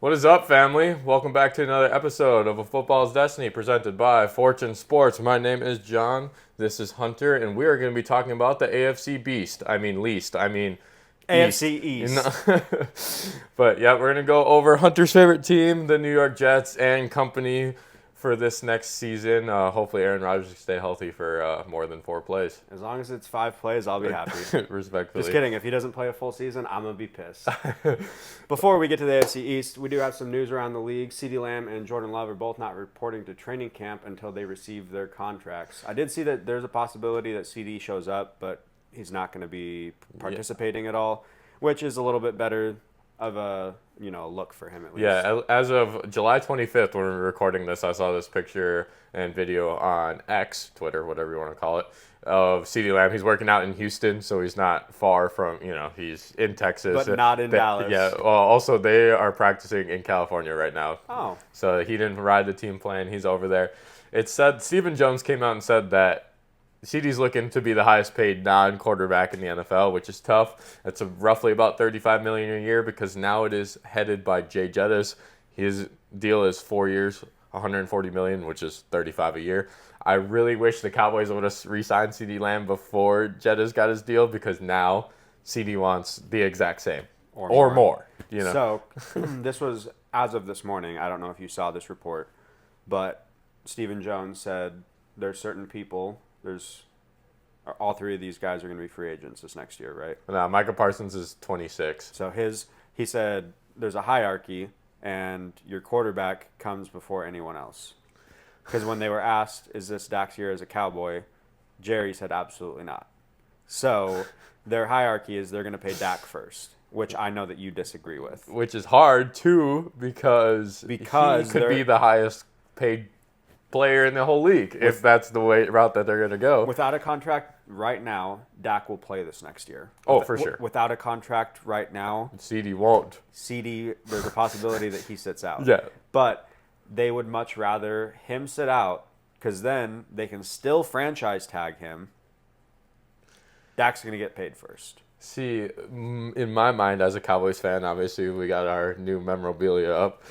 What is up, family? Welcome back to another episode of A Football's Destiny presented by Fortune Sports. My name is John. This is Hunter, and we are going to be talking about the AFC Beast. AFC East. East. But yeah, we're going to go over Hunter's favorite team, the New York Jets and company, for this next season. Hopefully Aaron Rodgers can stay healthy for more than 4 plays. As long as it's 5 plays, I'll be happy. Respectfully. Just kidding. If he doesn't play a full season, I'm going to be pissed. Before we get to the AFC East, we do have some news around the league. CeeDee Lamb and Jordan Love are both not reporting to training camp until they receive their contracts. I did see that there's a possibility that CD shows up, but he's not going to be participating at all, which is a little bit better of a look for him at least. Yeah, as of July 25th, when we were recording this, I saw this picture and video on X, Twitter, whatever you want to call it, of CeeDee Lamb. He's working out in Houston, so he's not far from, he's in Texas. But not in Dallas. Yeah, well, also they are practicing in California right now. Oh. So he didn't ride the team plane. He's over there. It said, Stephen Jones came out and said that CeeDee's looking to be the highest paid non-quarterback in the NFL, which is tough. That's roughly about $35 million a year because now it is headed by Jay Jettis. His deal is 4 years, $140 million, which is $35 a year. I really wish the Cowboys would have re-signed CeeDee Lamb before Jettis got his deal because now CeeDee wants the exact same or more. So this was as of this morning. I don't know if you saw this report, but Stephen Jones said there's certain people. All 3 of these guys are going to be free agents this next year, right? No, Micah Parsons is 26. So he said there's a hierarchy, and your quarterback comes before anyone else. Because when they were asked, is this Dak's year as a Cowboy, Jerry said absolutely not. So their hierarchy is they're going to pay Dak first, which I know that you disagree with. Which is hard, too, because he could be the highest paid player in the whole league if that's the route that they're going to go. Without a contract right now, Dak will play this next year. For sure. Without a contract right now, CeeDee won't. CeeDee, there's a possibility that he sits out. Yeah. But they would much rather him sit out because then they can still franchise tag him. Dak's going to get paid first. See, in my mind as a Cowboys fan, obviously we got our new memorabilia up.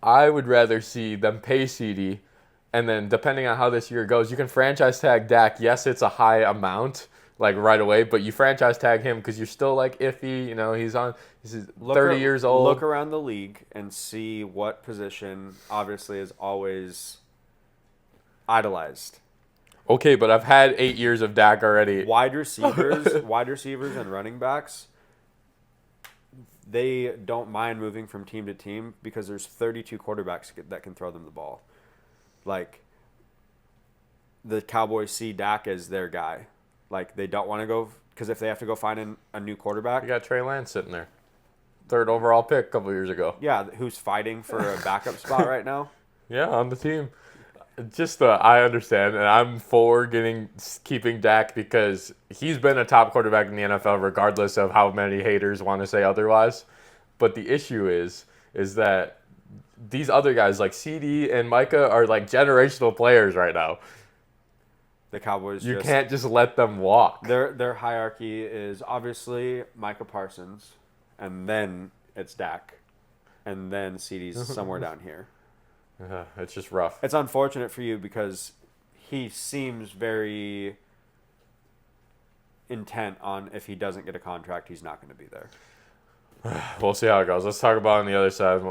I would rather see them pay CeeDee. And then depending on how this year goes, you can franchise tag Dak. Yes, it's a high amount, like right away, but you franchise tag him because you're still like iffy. He's 30 years old. Look around the league and see what position obviously is always idolized. Okay, but I've had 8 years of Dak already. Wide receivers and running backs, they don't mind moving from team to team because there's 32 quarterbacks that can throw them the ball. Like, the Cowboys see Dak as their guy. Like, they don't want to go – because if they have to go find a new quarterback – You got Trey Lance sitting there. 3rd overall pick a couple years ago. Yeah, who's fighting for a backup spot right now? Yeah, on the team. I understand, and I'm for keeping Dak because he's been a top quarterback in the NFL regardless of how many haters want to say otherwise. But the issue is that these other guys like CeeDee and Micah are like generational players right now. The Cowboys can't just let them walk. Their hierarchy is obviously Micah Parsons, and then it's Dak, and then CeeDee's somewhere down here. It's just rough. It's unfortunate for you because he seems very intent on if he doesn't get a contract, he's not going to be there. We'll see how it goes. Let's talk about on the other side.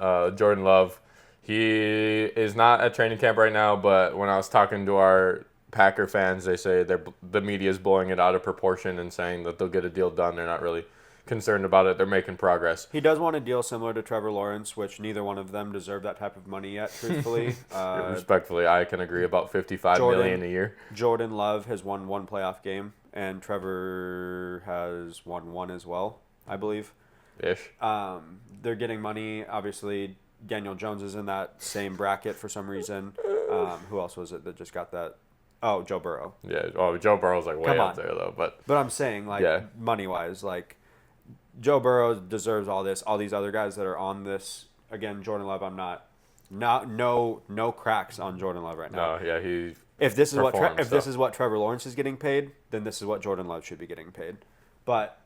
Jordan Love. He is not at training camp right now, but when I was talking to our Packer fans, they say the media is blowing it out of proportion and saying that they'll get a deal done. They're not really concerned about it. They're making progress. He does want a deal similar to Trevor Lawrence, which neither one of them deserve that type of money yet, truthfully. Respectfully, I can agree about $55 million a year. Jordan Love has won 1 playoff game, and Trevor has won 1 as well, I believe. Ish. They're getting money. Obviously, Daniel Jones is in that same bracket for some reason. Who else was it that just got that? Oh, Joe Burrow. Yeah. Oh, Joe Burrow's like way up there though. But I'm saying money wise, like Joe Burrow deserves all this. All these other guys that are on this. Again, Jordan Love. I'm not no cracks on Jordan Love right now. No. Yeah. He. If this is this is what Trevor Lawrence is getting paid, then this is what Jordan Love should be getting paid. But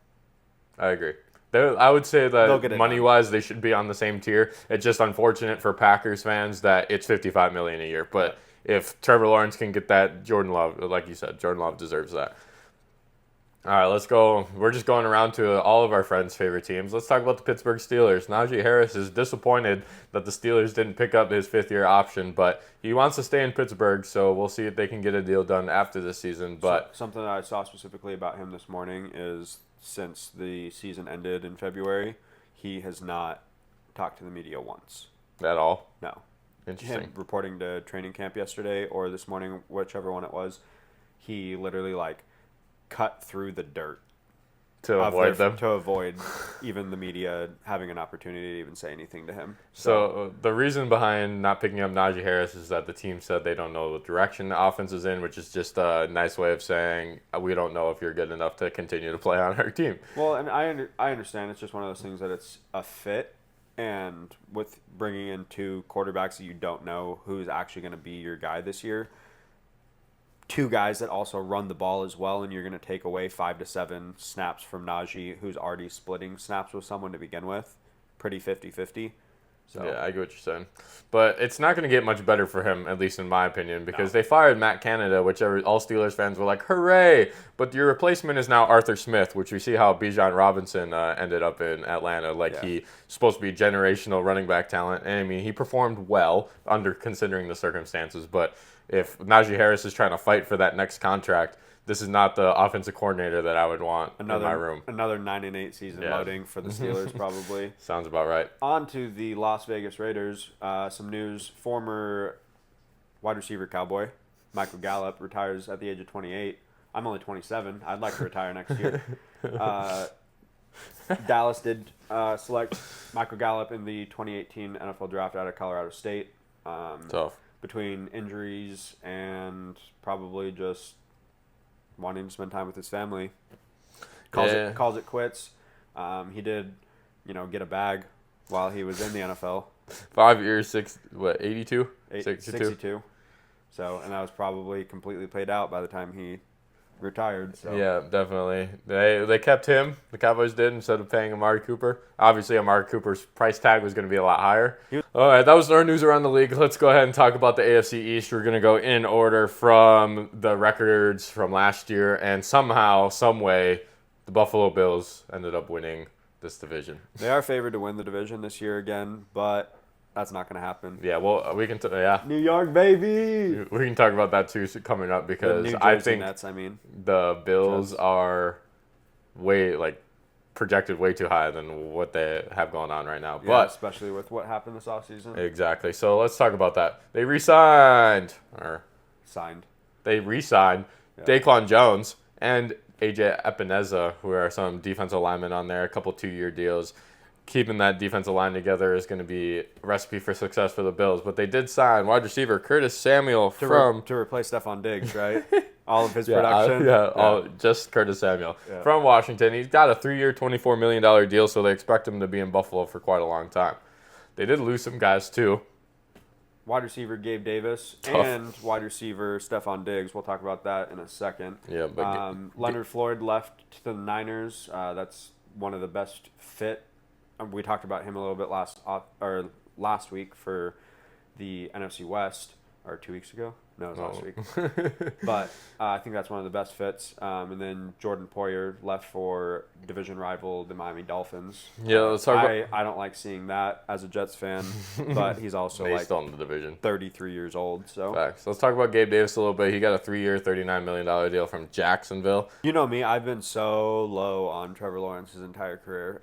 I agree. I would say They'll get that it money-wise, they should be on the same tier. It's just unfortunate for Packers fans that it's $55 million a year. But if Trevor Lawrence can get that, Jordan Love, like you said, Jordan Love deserves that. All right, let's go. We're just going around to all of our friends' favorite teams. Let's talk about the Pittsburgh Steelers. Najee Harris is disappointed that the Steelers didn't pick up his fifth-year option, but he wants to stay in Pittsburgh, so we'll see if they can get a deal done after this season. But something that I saw specifically about him this morning is since the season ended in February, he has not talked to the media once. At all? No. Interesting. Him reporting to training camp yesterday or this morning, whichever one it was, he literally cut through the dirt to avoid them. To avoid even the media having an opportunity to even say anything to him. So the reason behind not picking up Najee Harris is that the team said they don't know what direction the offense is in, which is just a nice way of saying we don't know if you're good enough to continue to play on our team. Well, and I understand it's just one of those things that it's a fit, and with bringing in two quarterbacks that you don't know who's actually going to be your guy this year, two guys that also run the ball as well, and you're going to take away 5 to 7 snaps from Najee, who's already splitting snaps with someone to begin with. Pretty 50-50. So. Yeah, I get what you're saying. But it's not going to get much better for him, at least in my opinion, because they fired Matt Canada, which all Steelers fans were like, hooray! But your replacement is now Arthur Smith, which we see how Bijan Robinson ended up in Atlanta. He's supposed to be generational running back talent. And, I mean, he performed well under considering the circumstances. But if Najee Harris is trying to fight for that next contract, this is not the offensive coordinator that I would want in my room. Another 9-8 season loading for the Steelers, probably. Sounds about right. On to the Las Vegas Raiders. Some news. Former wide receiver cowboy, Michael Gallup, retires at the age of 28. I'm only 27. I'd like to retire next year. Dallas did select Michael Gallup in the 2018 NFL Draft out of Colorado State. Tough. Between injuries and probably just wanting to spend time with his family, calls it quits. He did, get a bag while he was in the NFL. 5 years, 82? 62. So, and that was probably completely played out by the time he retired. So. Yeah, definitely. They kept him, the Cowboys did, instead of paying Amari Cooper. Obviously, Amari Cooper's price tag was going to be a lot higher. All right, that was our news around the league. Let's go ahead and talk about the AFC East. We're going to go in order from the records from last year, and somehow, some way, the Buffalo Bills ended up winning this division. They are favored to win the division this year again, but that's not going to happen. Yeah, well, we can New York, baby! We can talk about that, too, coming up, because the New Jersey I think Nets, the Bills are projected way too high than what they have going on right now. Yeah, but especially with what happened this offseason. Exactly. So let's talk about that. They re-signed Daquan Jones and AJ Epineza, who are some defensive linemen on there, a couple 2-year deals. Keeping that defensive line together is going to be a recipe for success for the Bills. But they did sign wide receiver Curtis Samuel to replace Stephon Diggs, right? All of his production. Just Curtis Samuel from Washington. He's got a 3-year, $24 million deal, so they expect him to be in Buffalo for quite a long time. They did lose some guys, too. Wide receiver Gabe Davis and wide receiver Stephon Diggs. We'll talk about that in a second. Yeah, but Leonard Floyd left to the Niners. That's one of the best fit. We talked about him a little bit last week for the NFC West, or 2 weeks ago. No, it was last week. But I think that's one of the best fits. And then Jordan Poyer left for division rival, the Miami Dolphins. Yeah, let's talk about... I don't like seeing that as a Jets fan, but he's also still in the division. 33 years old. So Facts. Let's talk about Gabe Davis a little bit. He got a 3-year, $39 million deal from Jacksonville. You know me, I've been so low on Trevor Lawrence his entire career.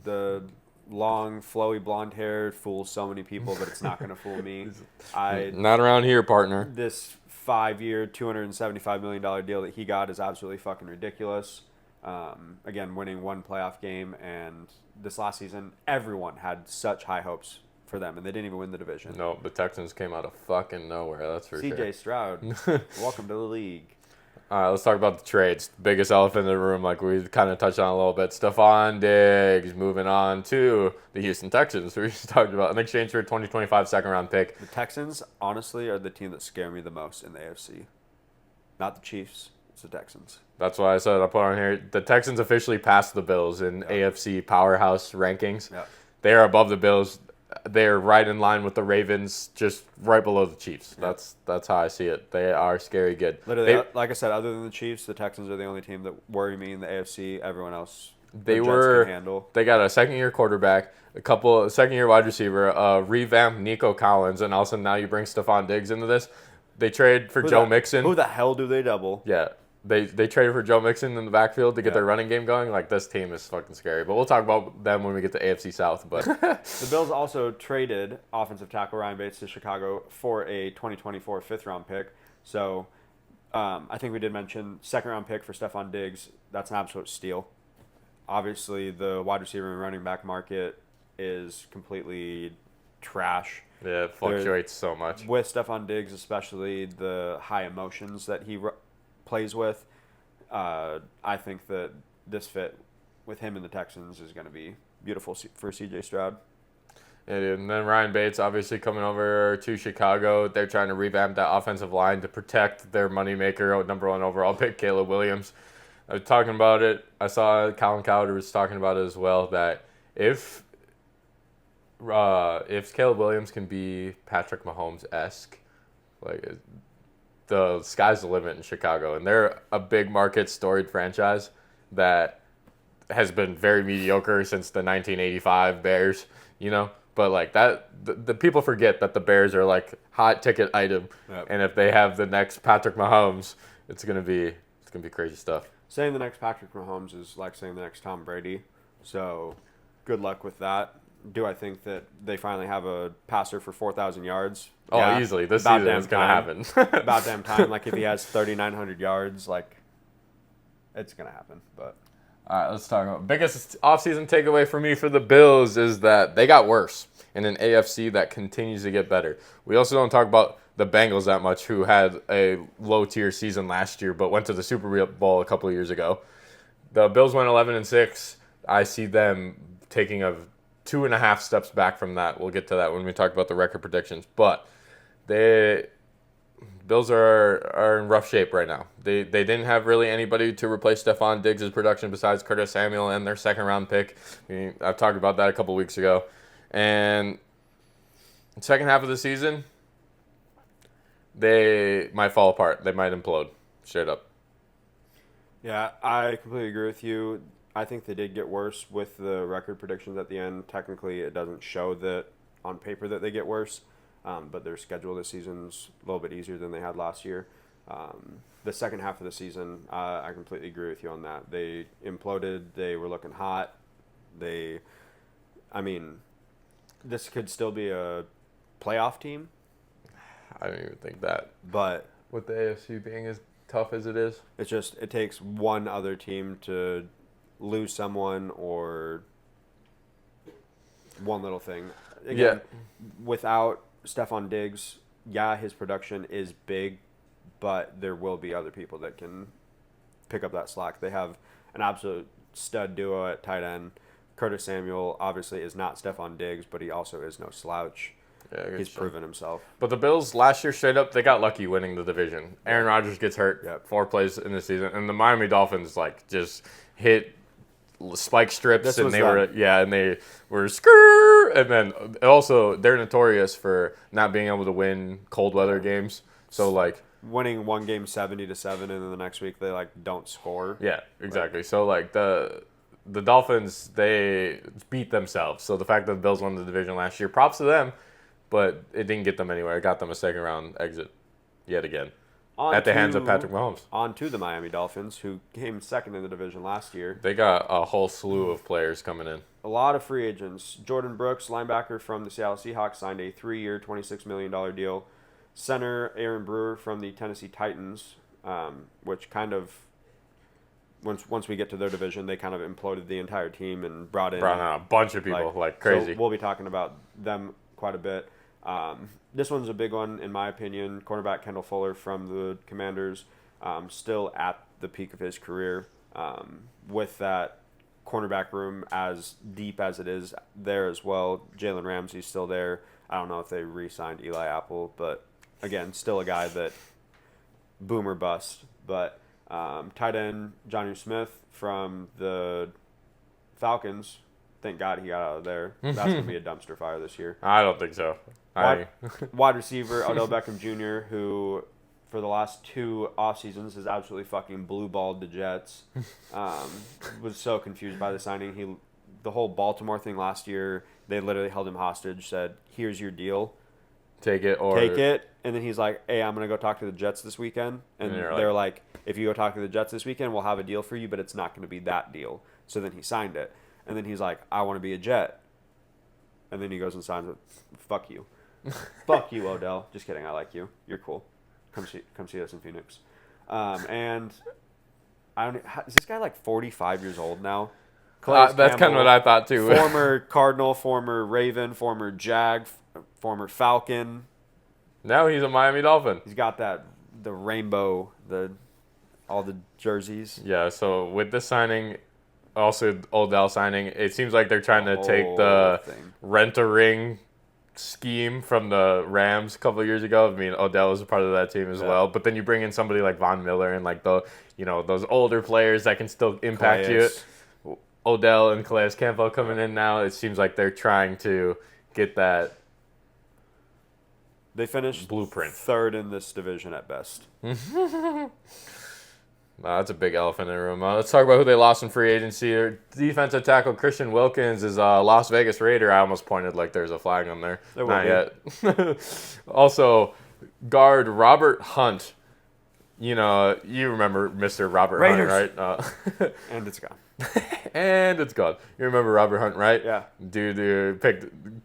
The long, flowy blonde hair fools so many people, but it's not going to fool me. Not around here, partner. This 5-year, $275 million deal that he got is absolutely fucking ridiculous. Again, winning one playoff game, and this last season, everyone had such high hopes for them, and they didn't even win the division. No, the Texans came out of fucking nowhere, that's for sure. CJ Stroud, welcome to the league. All right, let's talk about the trades. Biggest elephant in the room, like we kind of touched on a little bit. Stephon Diggs moving on to the Houston Texans, who we just talked about, in exchange for a 2025 second-round pick. The Texans, honestly, are the team that scare me the most in the AFC. Not the Chiefs. It's the Texans. That's why I said I put on here. The Texans officially passed the Bills in AFC powerhouse rankings. Yeah. They are above the Bills. They're right in line with the Ravens, just right below the Chiefs. Yeah. That's how I see it. They are scary good. Literally, like I said, other than the Chiefs, the Texans are the only team that worry me in the AFC. Everyone else, the Jets can handle. They got a second-year quarterback, second-year wide receiver, revamped Nico Collins, and also now you bring Stephon Diggs into this. They trade for Joe Mixon. Who the hell do they double? Yeah. They traded for Joe Mixon in the backfield to get their running game going. Like, this team is fucking scary. But we'll talk about them when we get to AFC South. But the Bills also traded offensive tackle Ryan Bates to Chicago for a 2024 fifth-round pick. So I think we did mention second-round pick for Stephon Diggs. That's an absolute steal. Obviously, the wide receiver and running back market is completely trash. Yeah, it fluctuates so much. With Stephon Diggs, especially the high emotions that he plays with, I think that this fit with him and the Texans is going to be beautiful for C.J. Stroud. And then Ryan Bates obviously coming over to Chicago. They're trying to revamp that offensive line to protect their moneymaker, number 1 overall pick, Caleb Williams. I was talking about it. I saw Colin Cowder was talking about it as well, that if Caleb Williams can be Patrick Mahomes-esque, like, the sky's the limit in Chicago. And they're a big market, storied franchise that has been very mediocre since the 1985 Bears, you know? But, like, that, the people forget that the Bears are, like, hot ticket item. Yep. And if they have the next Patrick Mahomes, it's gonna be crazy stuff. Saying the next Patrick Mahomes is like saying the next Tom Brady. So good luck with that. Do I think that they finally have a passer for 4,000 yards? Oh, yeah, easily. This season is going to happen. About damn time. Like, if he has 3,900 yards, like, it's going to happen. But all right, let's talk about biggest offseason takeaway for me for the Bills is that they got worse in an AFC that continues to get better. We also don't talk about the Bengals that much, who had a low-tier season last year but went to the Super Bowl a couple of years ago. The Bills went 11-6. I see them taking a 2.5 steps back from that. We'll get to that when we talk about the record predictions. But the Bills are in rough shape right now. They didn't have really anybody to replace Stephon Diggs' production besides Curtis Samuel and their second-round pick. I've talked about that a couple weeks ago. And second half of the season, they might fall apart. They might implode, straight up. Yeah, I completely agree with you. I think they did get worse with the record predictions at the end. Technically, it doesn't show that on paper that they get worse, but their schedule this season's a little bit easier than they had last year. The second half of the season, I completely agree with you on that. They imploded. They were looking hot. This could still be a playoff team. I don't even think that. But with the AFC being as tough as it is, it takes one other team to lose someone or one little thing. Again, without Stephon Diggs, his production is big, but there will be other people that can pick up that slack. They have an absolute stud duo at tight end. Curtis Samuel obviously is not Stephon Diggs, but he also is no slouch. Yeah, he's proven himself. But the Bills last year, straight up, they got lucky winning the division. Aaron Rodgers gets hurt 4 plays in the season, and the Miami Dolphins just hit spike strips, and they were skrrr, and then also they're notorious for not being able to win cold weather games. So winning one game 70-7, and then the next week they don't score. Yeah, exactly. Right. So the Dolphins, they beat themselves. So the fact that the Bills won the division last year, props to them. But it didn't get them anywhere. It got them a second-round exit yet again at the hands of Patrick Mahomes. On to the Miami Dolphins, who came second in the division last year. They got a whole slew of players coming in. A lot of free agents. Jordan Brooks, linebacker from the Seattle Seahawks, signed a 3-year, $26 million deal. Center Aaron Brewer from the Tennessee Titans, which kind of, once we get to their division, they kind of imploded the entire team and brought in a bunch of people like crazy. So we'll be talking about them quite a bit. This one's a big one, in my opinion. Cornerback Kendall Fuller from the Commanders, still at the peak of his career. With that cornerback room as deep as it is there as well, Jalen Ramsey's still there. I don't know if they re-signed Eli Apple, but again, still a guy that boom or bust. But Tight end Jonnu Smith from the Falcons. Thank God he got out of there. That's going to be a dumpster fire this year. I don't think so. Wide receiver Odell Beckham Jr., who for the last 2 off seasons has absolutely fucking blue-balled the Jets. Was so confused by the signing. The whole Baltimore thing last year, they literally held him hostage, said, here's your deal. Take it. And then he's like, hey, I'm going to go talk to the Jets this weekend. And they're like, if you go talk to the Jets this weekend, we'll have a deal for you, but it's not going to be that deal. So then he signed it. And then he's like, I want to be a Jet. And then he goes and signs it. Fuck you. Fuck you, Odell. Just kidding. I like you. You're cool. Come see us in Phoenix. And is this guy like 45 years old now? That's kind of what I thought too. Former Cardinal, former Raven, former Jag, former Falcon. Now he's a Miami Dolphin. He's got the rainbow, all the jerseys. Yeah, so with this signing, also Odell signing, it seems like they're trying to take the rent-a-ring scheme from the Rams a couple of years ago. I mean, Odell was a part of that team as well. But then you bring in somebody like Von Miller and like those older players that can still impact you. Odell and Calais Campbell coming in now. It seems like they're trying to get that. They finished blueprint 3rd in this division at best. That's a big elephant in the room. Let's talk about who they lost in free agency. Their defensive tackle Christian Wilkins is a Las Vegas Raider. I almost pointed like there's a flag on there. Not yet. Also, guard Robert Hunt. You remember Mr. Robert Raiders. Hunt, right? And it's gone. And it's gone. You remember Robert Hunt, right? Yeah. Dude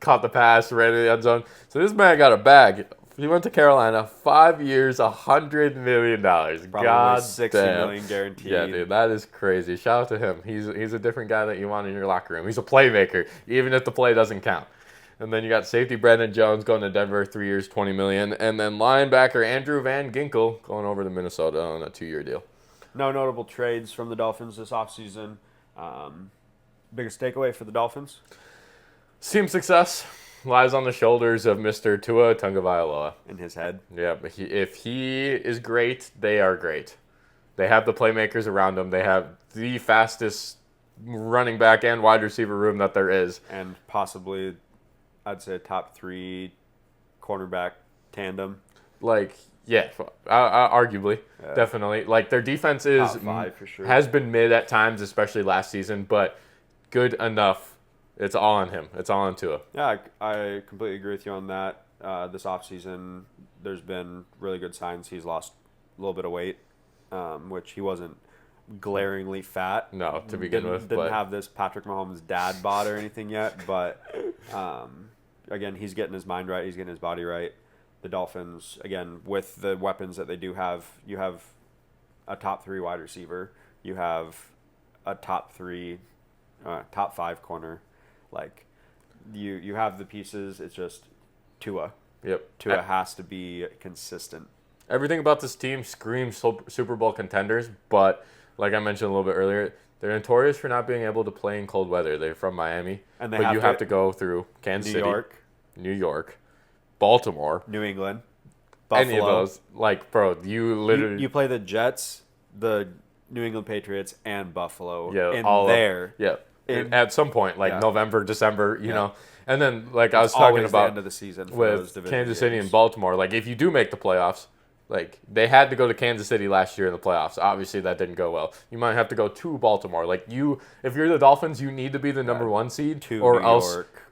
caught the pass, ran in the end zone. So this man got a bag. He went to Carolina, 5 years, $100 million. Probably God $60 damn. million guaranteed. Yeah, dude, that is crazy. Shout out to him. He's a different guy that you want in your locker room. He's a playmaker, even if the play doesn't count. And then you got safety Brandon Jones going to Denver, 3 years, $20 million. And then linebacker Andrew Van Ginkel going over to Minnesota on a 2-year deal. No notable trades from the Dolphins this offseason. Biggest takeaway for the Dolphins? Team success lies on the shoulders of Mr. Tua Tagovailoa. In his head. Yeah, but if he is great, they are great. They have the playmakers around them. They have the fastest running back and wide receiver room that there is. And possibly, I'd say, top 3 cornerback tandem. Arguably, definitely. Like, their defense is top 5 for sure. Has been mid at times, especially last season, but good enough. It's all on him. It's all on Tua. Yeah, I completely agree with you on that. This offseason, there's been really good signs. He's lost a little bit of weight, which he wasn't glaringly fat. No, to begin with. Didn't have this Patrick Mahomes dad bod or anything yet, but again, he's getting his mind right. He's getting his body right. The Dolphins, again, with the weapons that they do have, you have a top 3 wide receiver. You have a top 5 corner. Like, you have the pieces. It's just Tua. Yep. Tua has to be consistent. Everything about this team screams Super Bowl contenders, but like I mentioned a little bit earlier, they're notorious for not being able to play in cold weather. They're from Miami, and you have to go through Kansas City, New York, Baltimore, New England, Buffalo. Any of those, like, bro, you literally you play the Jets, the New England Patriots, and Buffalo. At some point, November, December, you know. And then, like I was talking about the end of the season with Kansas City and Baltimore, like, if you do make the playoffs, like, they had to go to Kansas City last year in the playoffs. Obviously, that didn't go well. You might have to go to Baltimore. Like, if you're the Dolphins, you need to be the number 1 seed, to or New else, York.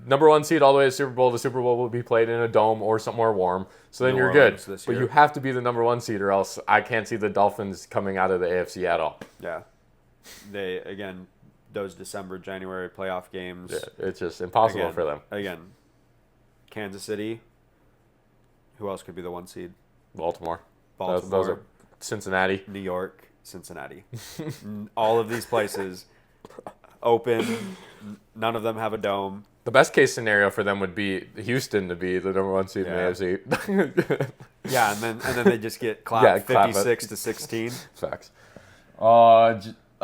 number 1 seed all the way to the Super Bowl. The Super Bowl will be played in a dome or somewhere warm. So then you're good. But you have to be the number 1 seed, or else I can't see the Dolphins coming out of the AFC at all. Yeah. Those December, January playoff games. Yeah, it's just impossible for them. Again, Kansas City. Who else could be the 1 seed? Baltimore. Those are Cincinnati. New York, Cincinnati. All of these places open. None of them have a dome. The best case scenario for them would be Houston to be the number 1 seed in the AFC. Yeah, and then they just get clapped 56-16. Facts.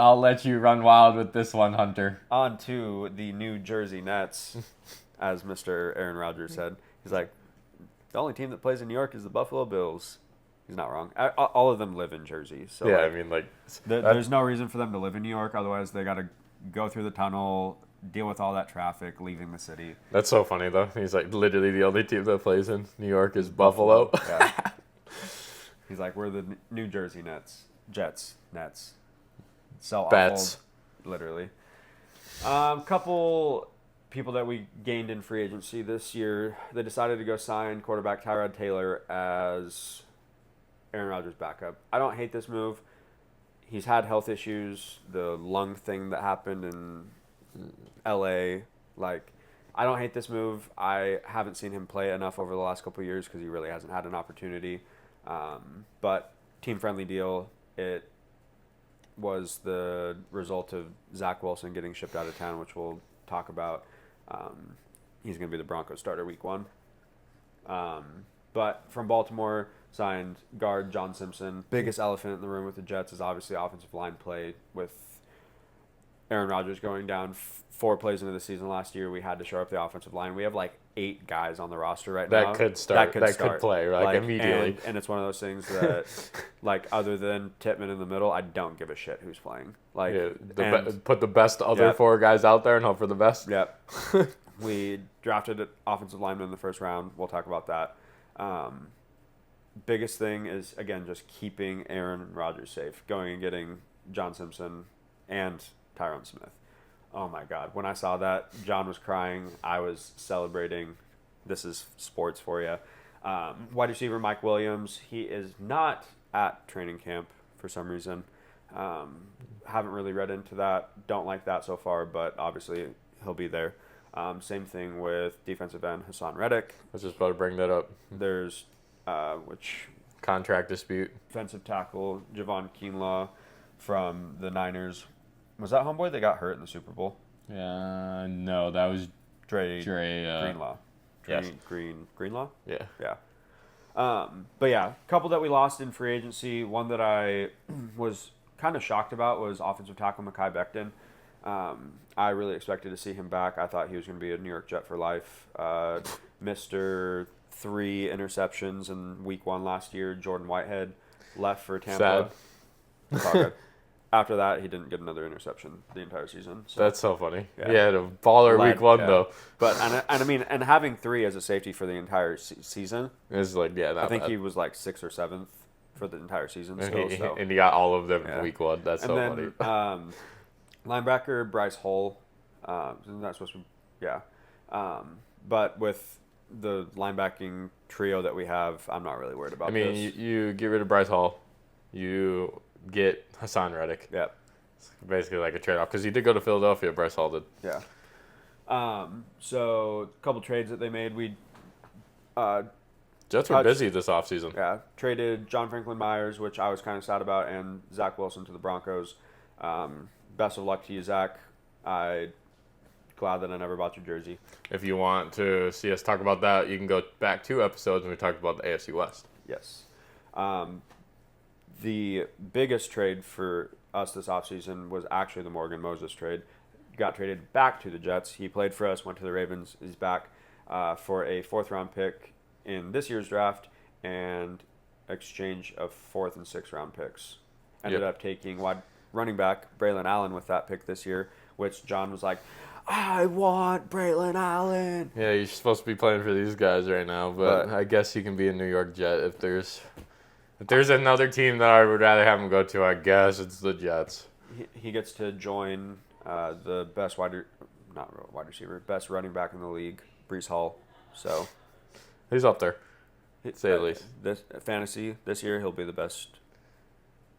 I'll let you run wild with this one, Hunter. On to the New Jersey Nets, as Mr. Aaron Rodgers said. He's like, the only team that plays in New York is the Buffalo Bills. He's not wrong. All of them live in Jersey. So Yeah, like, I mean, like, there's no reason for them to live in New York. Otherwise, they got to go through the tunnel, deal with all that traffic, leaving the city. that's so funny, though. He's like, literally the only team that plays in New York is Buffalo. Yeah. He's like, we're the New Jersey Jets. So Bets. awful, literally. Couple people that we gained in free agency this year. They decided to go sign quarterback Tyrod Taylor as Aaron Rodgers' backup. I don't hate this move. He's had health issues. The lung thing that happened in LA, like, I don't hate this move. I haven't seen him play enough over the last couple of years because he really hasn't had an opportunity. But team-friendly deal. It was the result of Zach Wilson getting shipped out of town, which we'll talk about. He's going to be the Broncos starter week 1. But from Baltimore, signed guard John Simpson. Biggest elephant in the room with the Jets is obviously offensive line play. With Aaron Rodgers going down 4 plays into the season last year, we had to shore up the offensive line. We have like 8 guys on the roster right now. That could play, like immediately. And it's one of those things that, like, other than Tippmann in the middle, I don't give a shit who's playing. Like, put the best other 4 guys out there and hope for the best. Yep. We drafted an offensive lineman in the first round. We'll talk about that. Biggest thing is, again, just keeping Aaron Rodgers safe, going and getting John Simpson and Tyron Smith. Oh, my God. When I saw that, John was crying. I was celebrating. This is sports for you. Wide receiver Mike Williams, he is not at training camp for some reason. Haven't really read into that. Don't like that so far, but obviously he'll be there. Same thing with defensive end Hassan Reddick. I was just about to bring that up. There's contract dispute. Defensive tackle Javon Kinlaw from the Niners. Was that homeboy that got hurt in the Super Bowl? No, that was Dre Greenlaw. Yes. Greenlaw? Yeah. Yeah. But yeah, a couple that we lost in free agency. One that I was kind of shocked about was offensive tackle Mekhi Becton. I really expected to see him back. I thought he was going to be a New York Jet for life. Mr. 3 interceptions in week 1 last year. Jordan Whitehead left for Tampa. Sad. After that, he didn't get another interception the entire season. So. That's so funny. Yeah. He had a baller week 1 though. But and I mean, and having 3 as a safety for the entire season is like I think he was like 6th or 7th for the entire season. And he got all of them in week 1. That's funny. Linebacker Bryce Hull, isn't that supposed to be? Yeah. But with the linebacking trio that we have, I'm not really worried about this. I mean, you get rid of Bryce Hall, you get Hassan Reddick. Yep. It's basically like a trade-off because he did go to Philadelphia, Bryce Hall did. Yeah. So a couple trades that they made. Jets were busy this offseason. Yeah. Traded John Franklin Myers, which I was kind of sad about, and Zach Wilson to the Broncos. Best of luck to you, Zach. I'm glad that I never bought your jersey. If you want to see us talk about that, you can go back 2 episodes when we talked about the AFC West. Yes. The biggest trade for us this offseason was actually the Morgan Moses trade. Got traded back to the Jets. He played for us, went to the Ravens. He's back for a 4th-round pick in this year's draft and exchange of 4th and 6th-round picks. Ended up taking running back Braylon Allen with that pick this year, which John was like, I want Braylon Allen. Yeah, you're supposed to be playing for these guys right now, but I guess you can be a New York Jet if there's another team that I would rather have him go to. I guess it's the Jets. He gets to join the best best running back in the league, Breece Hall. So he's up there, say at least. This fantasy this year, he'll be the best.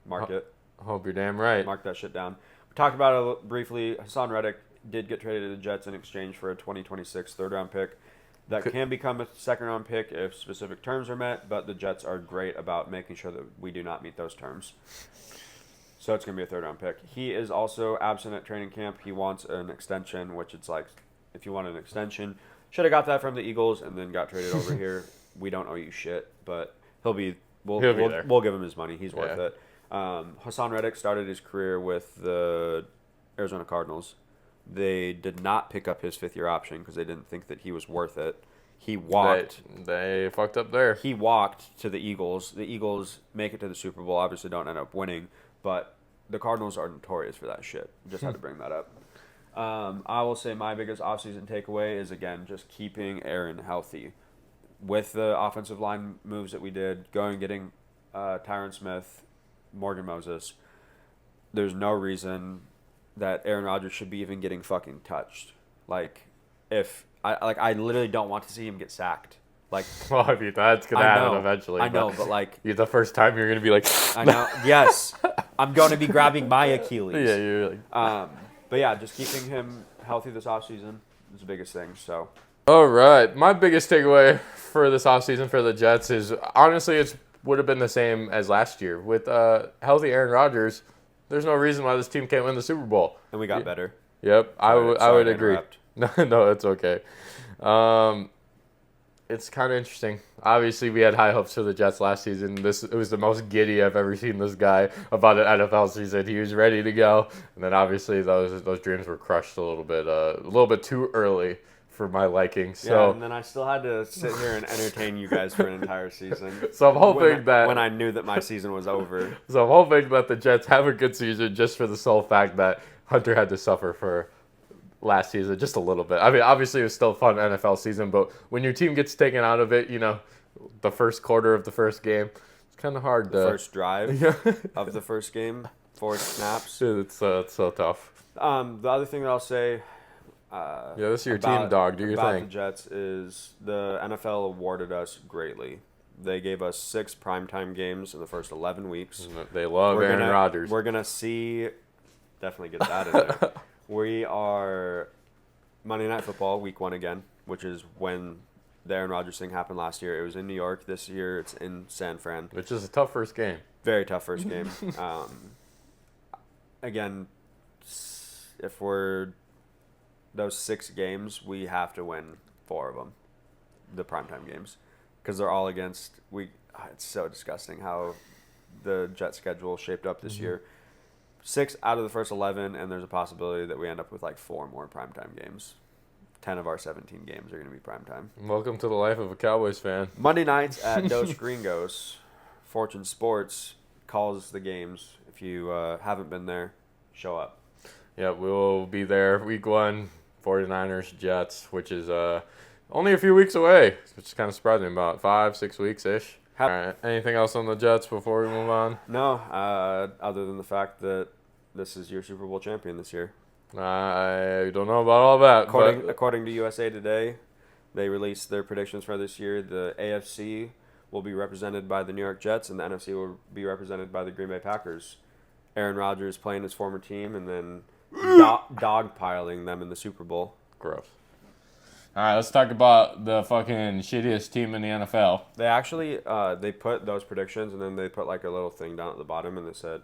Mark it. Hope you're damn right. Mark that shit down. We talked about it briefly. Hassan Reddick did get traded to the Jets in exchange for a 2026 3rd-round pick. That can become a 2nd-round pick if specific terms are met, but the Jets are great about making sure that we do not meet those terms. So it's going to be a 3rd-round pick. He is also absent at training camp. He wants an extension, which it's like, if you want an extension, should have got that from the Eagles and then got traded over here. We don't owe you shit, but he'll be there. We'll give him his money. He's worth it. Hassan Reddick started his career with the Arizona Cardinals. They did not pick up his 5th-year option because they didn't think that he was worth it. He walked. They fucked up there. He walked to the Eagles. The Eagles make it to the Super Bowl. Obviously, don't end up winning, but the Cardinals are notorious for that shit. Just had to bring that up. I will say my biggest offseason takeaway is, again, just keeping Aaron healthy. With the offensive line moves that we did, going and getting Tyron Smith, Morgan Moses, there's no reason that Aaron Rodgers should be even getting fucking touched. Like, I literally don't want to see him get sacked. Like, well, I mean, that's gonna happen eventually. I know, but like, the first time you're gonna be like, I know. Yes, I'm going to be grabbing my Achilles. yeah, you're like. But yeah, just keeping him healthy this offseason is the biggest thing. So. All right, my biggest takeaway for this offseason for the Jets is honestly it would have been the same as last year with healthy Aaron Rodgers. There's no reason why this team can't win the Super Bowl. And we got better. Yep, I would agree. No, it's okay. It's kind of interesting. Obviously, we had high hopes for the Jets last season. It was the most giddy I've ever seen this guy about an NFL season. He was ready to go, and then obviously those dreams were crushed a little bit too early for my liking. So yeah, and then I still had to sit here and entertain you guys for an entire season. So I'm hoping when I knew that my season was over. So I'm hoping that the Jets have a good season just for the sole fact that Hunter had to suffer for last season just a little bit. I mean, obviously it was still a fun NFL season, but when your team gets taken out of it, the first quarter of the first game, it's kind of hard. The first drive of the first game, 4 snaps. It's so tough. The other thing that I'll say. This is your team, dog. Do your thing. About the Jets is the NFL awarded us greatly. They gave us 6 primetime games in the first 11 weeks. They love Aaron Rodgers. We're gonna see. Definitely get that in there. We are Monday Night Football, week 1 again, which is when the Aaron Rodgers thing happened last year. It was in New York. This year it's in San Fran. Which is a tough first game. Very tough first game. Again, if we're those 6 games, we have to win 4 of them, the primetime games, because they're all against. It's so disgusting how the Jet schedule shaped up this year. 6 out of the first 11, and there's a possibility that we end up with like 4 more primetime games. 10 of our 17 games are going to be primetime. Welcome to the life of a Cowboys fan. Monday nights at Dos Gringos, Fortune Sports calls the games. If you haven't been there, show up. Yeah, we'll be there week 1, 49ers, Jets, which is only a few weeks away, which is kind of surprising, about 5-6 weeks-ish. All right, anything else on the Jets before we move on? No, other than the fact that this is your Super Bowl champion this year. I don't know about all that. According to USA Today, they released their predictions for this year. The AFC will be represented by the New York Jets, and the NFC will be represented by the Green Bay Packers. Aaron Rodgers playing his former team, and then dogpiling them in the Super Bowl. Gross. All right, let's talk about the fucking shittiest team in the NFL. They actually they put those predictions, and then they put like a little thing down at the bottom, and they said,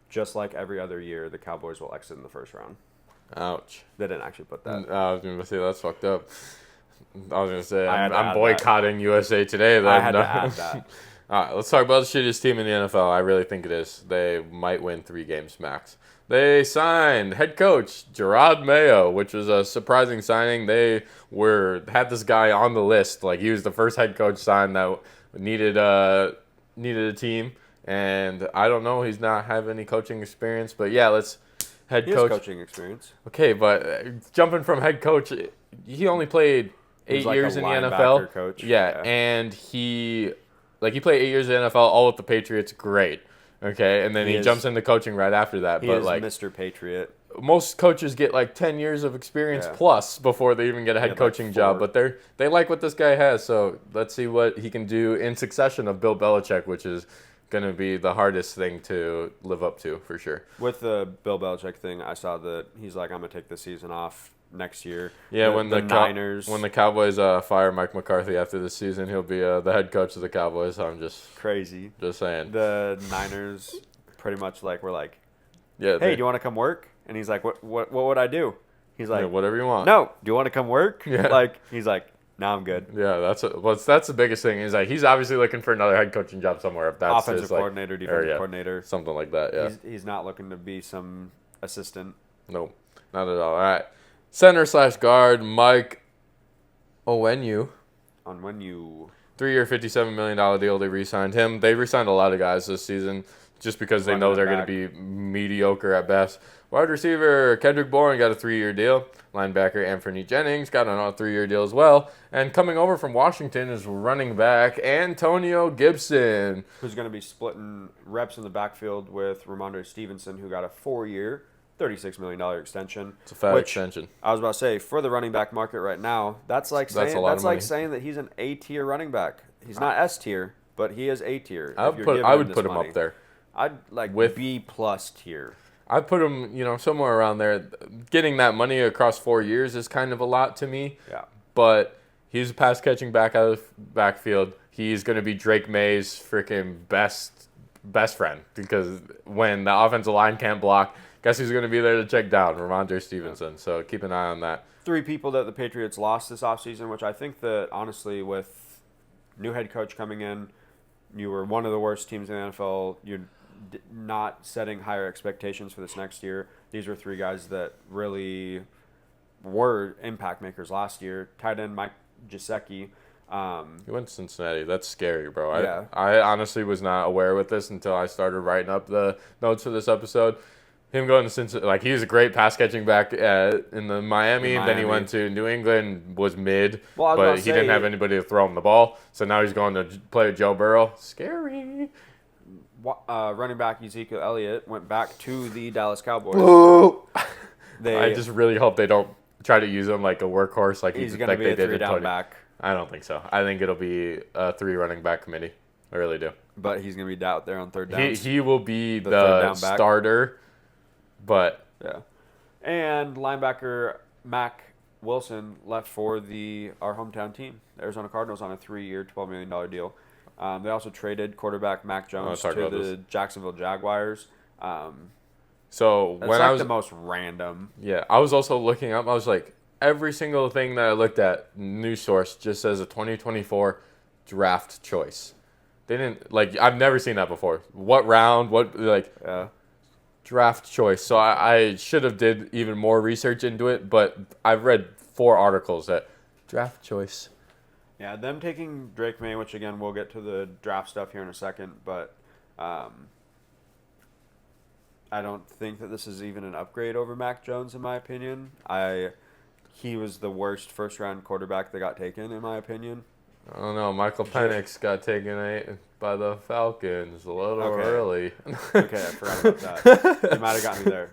just like every other year, the Cowboys will exit in the first round. Ouch. They didn't actually put that. I was going to say that's fucked up. I was going to say I'm boycotting USA Today. Then. I had to add that. All right, let's talk about the shittiest team in the NFL. I really think it is. They might win 3 games max. They signed head coach Gerard Mayo, which was a surprising signing. They had this guy on the list. Like, he was the first head coach signed that needed a team. And I don't know, he's not have any coaching experience. But yeah, head coach. He has coaching experience. Okay, but jumping from head coach, he only played 8 years in the NFL. Coach. Yeah, and he played 8 years in the NFL, all with the Patriots. Great. Okay, and then he jumps into coaching right after that. He but is like Mr. Patriot. Most coaches get like 10 years of experience plus before they even get a head coaching job. But they like what this guy has, so let's see what he can do in succession of Bill Belichick, which is going to be the hardest thing to live up to for sure. With the Bill Belichick thing, I saw that he's like, I'm going to take the season off next year. Yeah, when the Cowboys fire Mike McCarthy after this season, he'll be the head coach of the Cowboys. I'm just crazy. Just saying. The Niners pretty much were like, yeah, hey, do you want to come work? And he's like, what would I do? He's like, whatever you want. No, do you want to come work? Yeah. He's like, no, I'm good. Yeah, that's the biggest thing. Is like he's obviously looking for another head coaching job somewhere. If that's offensive coordinator, defensive coordinator, something like that. Yeah, he's not looking to be some assistant. Nope, not at all. All right, center/guard Mike Onwenu. On when you 3-year, $57 million deal. They re-signed him. They re-signed a lot of guys this season just because they know they're going to be mediocre at best. Wide receiver Kendrick Bourne got a 3-year deal. Linebacker Anthony Jennings got another 3-year deal as well. And coming over from Washington is running back Antonio Gibson, who's going to be splitting reps in the backfield with Ramondre Stevenson, who got a 4-year, $36 million extension. It's a fat extension. I was about to say, for the running back market right now, that's like saying that he's an A-tier running back. He's not S-tier, but he is A-tier. I would put him up there. I'd with B+ tier. I'd put him, somewhere around there. Getting that money across 4 years is kind of a lot to me. Yeah. But he's a pass catching back out of the backfield. He's going to be Drake May's freaking best friend, because when the offensive line can't block, guess who's going to be there to check down? Ramondre Stevenson. So keep an eye on that. 3 people that the Patriots lost this offseason, which I think that, honestly, with new head coach coming in, you were one of the worst teams in the NFL. You're not setting higher expectations for this next year. These were 3 guys that really were impact makers last year. Tight end Mike Gesicki. He went to Cincinnati. That's scary, bro. Yeah. I honestly was not aware with this until I started writing up the notes for this episode. Him going to Cincinnati, he was a great pass catching back in the Miami. Then he went to New England, was mid, but he didn't have anybody to throw him the ball. So now he's going to play with Joe Burrow. Scary. Running back Ezekiel Elliott went back to the Dallas Cowboys. I just really hope they don't try to use him like a workhorse he's going to be a 3-down back. I don't think so. I think it'll be a 3 running back committee. I really do. But he's going to be out there on third down. He will be the starter, but yeah. And linebacker Mac Wilson left for our hometown team, the Arizona Cardinals, on a 3-year, $12 million deal. They also traded quarterback Mac Jones to the Jacksonville Jaguars. So when I was the most random. Yeah, I was also looking up. I was like, every single thing that I looked at, news source just says a 2024 draft choice. They didn't I've never seen that before. What round? Draft choice. So I should have did even more research into it, but I've read 4 articles that draft choice. Yeah, them taking Drake May, which again we'll get to the draft stuff here in a second, but I don't think that this is even an upgrade over Mac Jones in my opinion. He was the worst first-round quarterback that got taken in my opinion. I don't know. Michael Penix got taken by the Falcons a little early. Okay, I forgot about that. You might have got me there.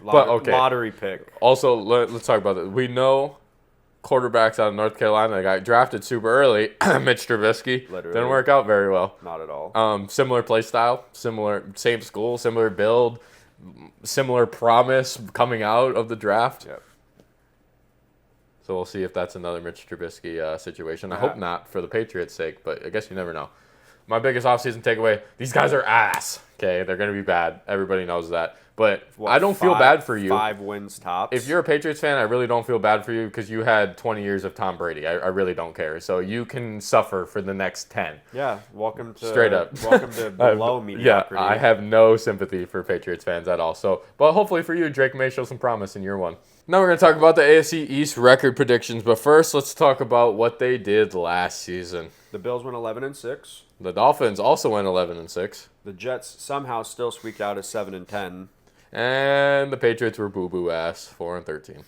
Lottery pick. Also, let's talk about it. We know quarterbacks out of North Carolina that got drafted super early. Mitch Trubisky. Literally. Didn't work out very well. Not at all. Similar play style, same school, similar build, similar promise coming out of the draft. Yep. So we'll see if that's another Mitch Trubisky situation. I hope not for the Patriots' sake, but I guess you never know. My biggest offseason takeaway, these guys are ass. Okay, they're going to be bad. Everybody knows that. But I don't feel bad for you. 5 wins tops. If you're a Patriots fan, I really don't feel bad for you because you had 20 years of Tom Brady. I really don't care. So you can suffer for the next 10. Yeah, welcome to below mediocrity. Yeah, I have no sympathy for Patriots fans at all. So, but hopefully for you, Drake may show some promise in year 1. Now we're going to talk about the AFC East record predictions, but first let's talk about what they did last season. The Bills went 11-6. The Dolphins also went 11-6. The Jets somehow still squeaked out as 7-10. And the Patriots were boo-boo ass, 4-13.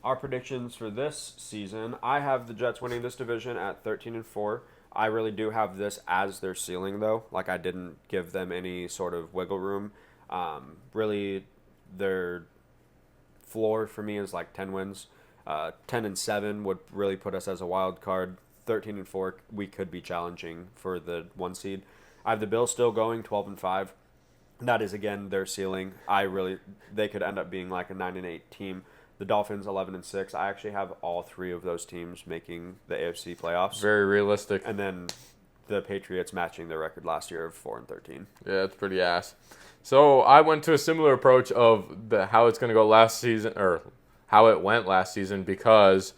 Our predictions for this season, I have the Jets winning this division at 13-4. I really do have this as their ceiling, though. I didn't give them any sort of wiggle room. Really, their floor for me is 10 wins. 10-7 would really put us as a wild card. 13-4, we could be challenging for the 1 seed. I have the Bills still going 12-5. That is, again, their ceiling. They could end up being a 9-8 team. The Dolphins 11-6. I actually have all 3 of those teams making the AFC playoffs. Very realistic. And then the Patriots matching their record last year of 4-13. Yeah, it's pretty ass. So I went to a similar approach of how it's going to go last season, or how it went last season, because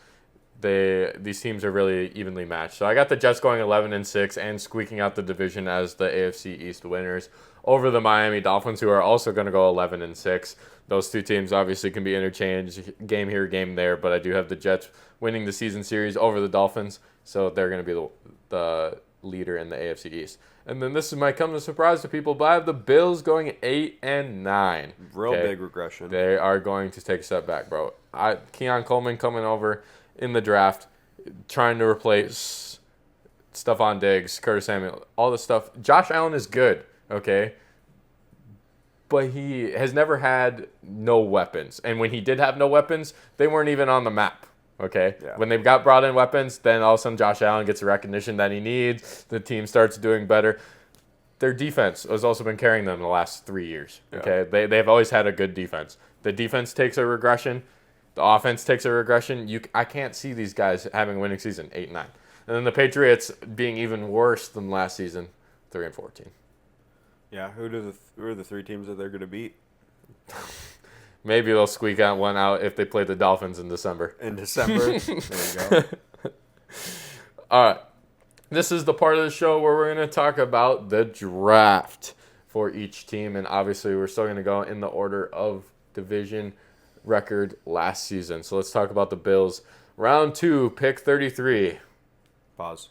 these teams are really evenly matched. So I got the Jets going 11-6 and squeaking out the division as the AFC East winners over the Miami Dolphins, who are also going to go 11-6. Those two teams obviously can be interchanged, game here, game there, but I do have the Jets winning the season series over the Dolphins, so they're going to be the leader in the AFC East. And then this might come as a surprise to people, but I have the Bills going 8-9. Real big regression. They are going to take a step back, bro. Keon Coleman coming over in the draft, trying to replace Stephon Diggs, Curtis Samuel, all this stuff. Josh Allen is good, okay? But he has never had no weapons. And when he did have no weapons, they weren't even on the map. Okay? Yeah. When they've got brought in weapons, then all of a sudden Josh Allen gets the recognition that he needs. The team starts doing better. Their defense has also been carrying them the last 3 years. Okay? Yeah. They've always had a good defense. The defense takes a regression. The offense takes a regression. I can't see these guys having a winning season, 8-9. And then the Patriots being even worse than last season, 3-14. Yeah, who are the 3 teams that they're going to beat? Maybe they'll squeak out one out if they play the Dolphins in December. In December? There you go. All right. This is the part of the show where we're going to talk about the draft for each team. And obviously, we're still going to go in the order of division record last season. So let's talk about the Bills. Round 2, pick 33. Pause.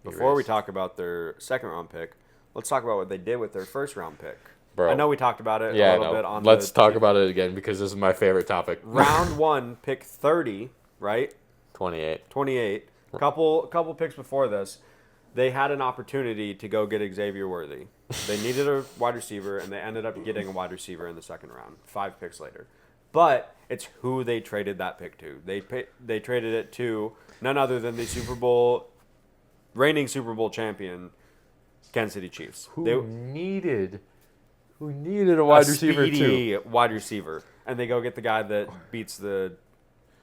Before we talk about their second-round pick, let's talk about what they did with their first-round pick. Bro. I know we talked about it a little bit on Let's talk about it again because this is my favorite topic. Round 1, pick 30, right? 28. 28. Couple picks before this, they had an opportunity to go get Xavier Worthy. They needed a wide receiver, and they ended up getting a wide receiver in the second round, 5 picks later. But it's who they traded that pick to. They traded it to none other than the reigning Super Bowl champion, Kansas City Chiefs. Who needed a wide receiver speedy too? Wide receiver, and they go get the guy that beats the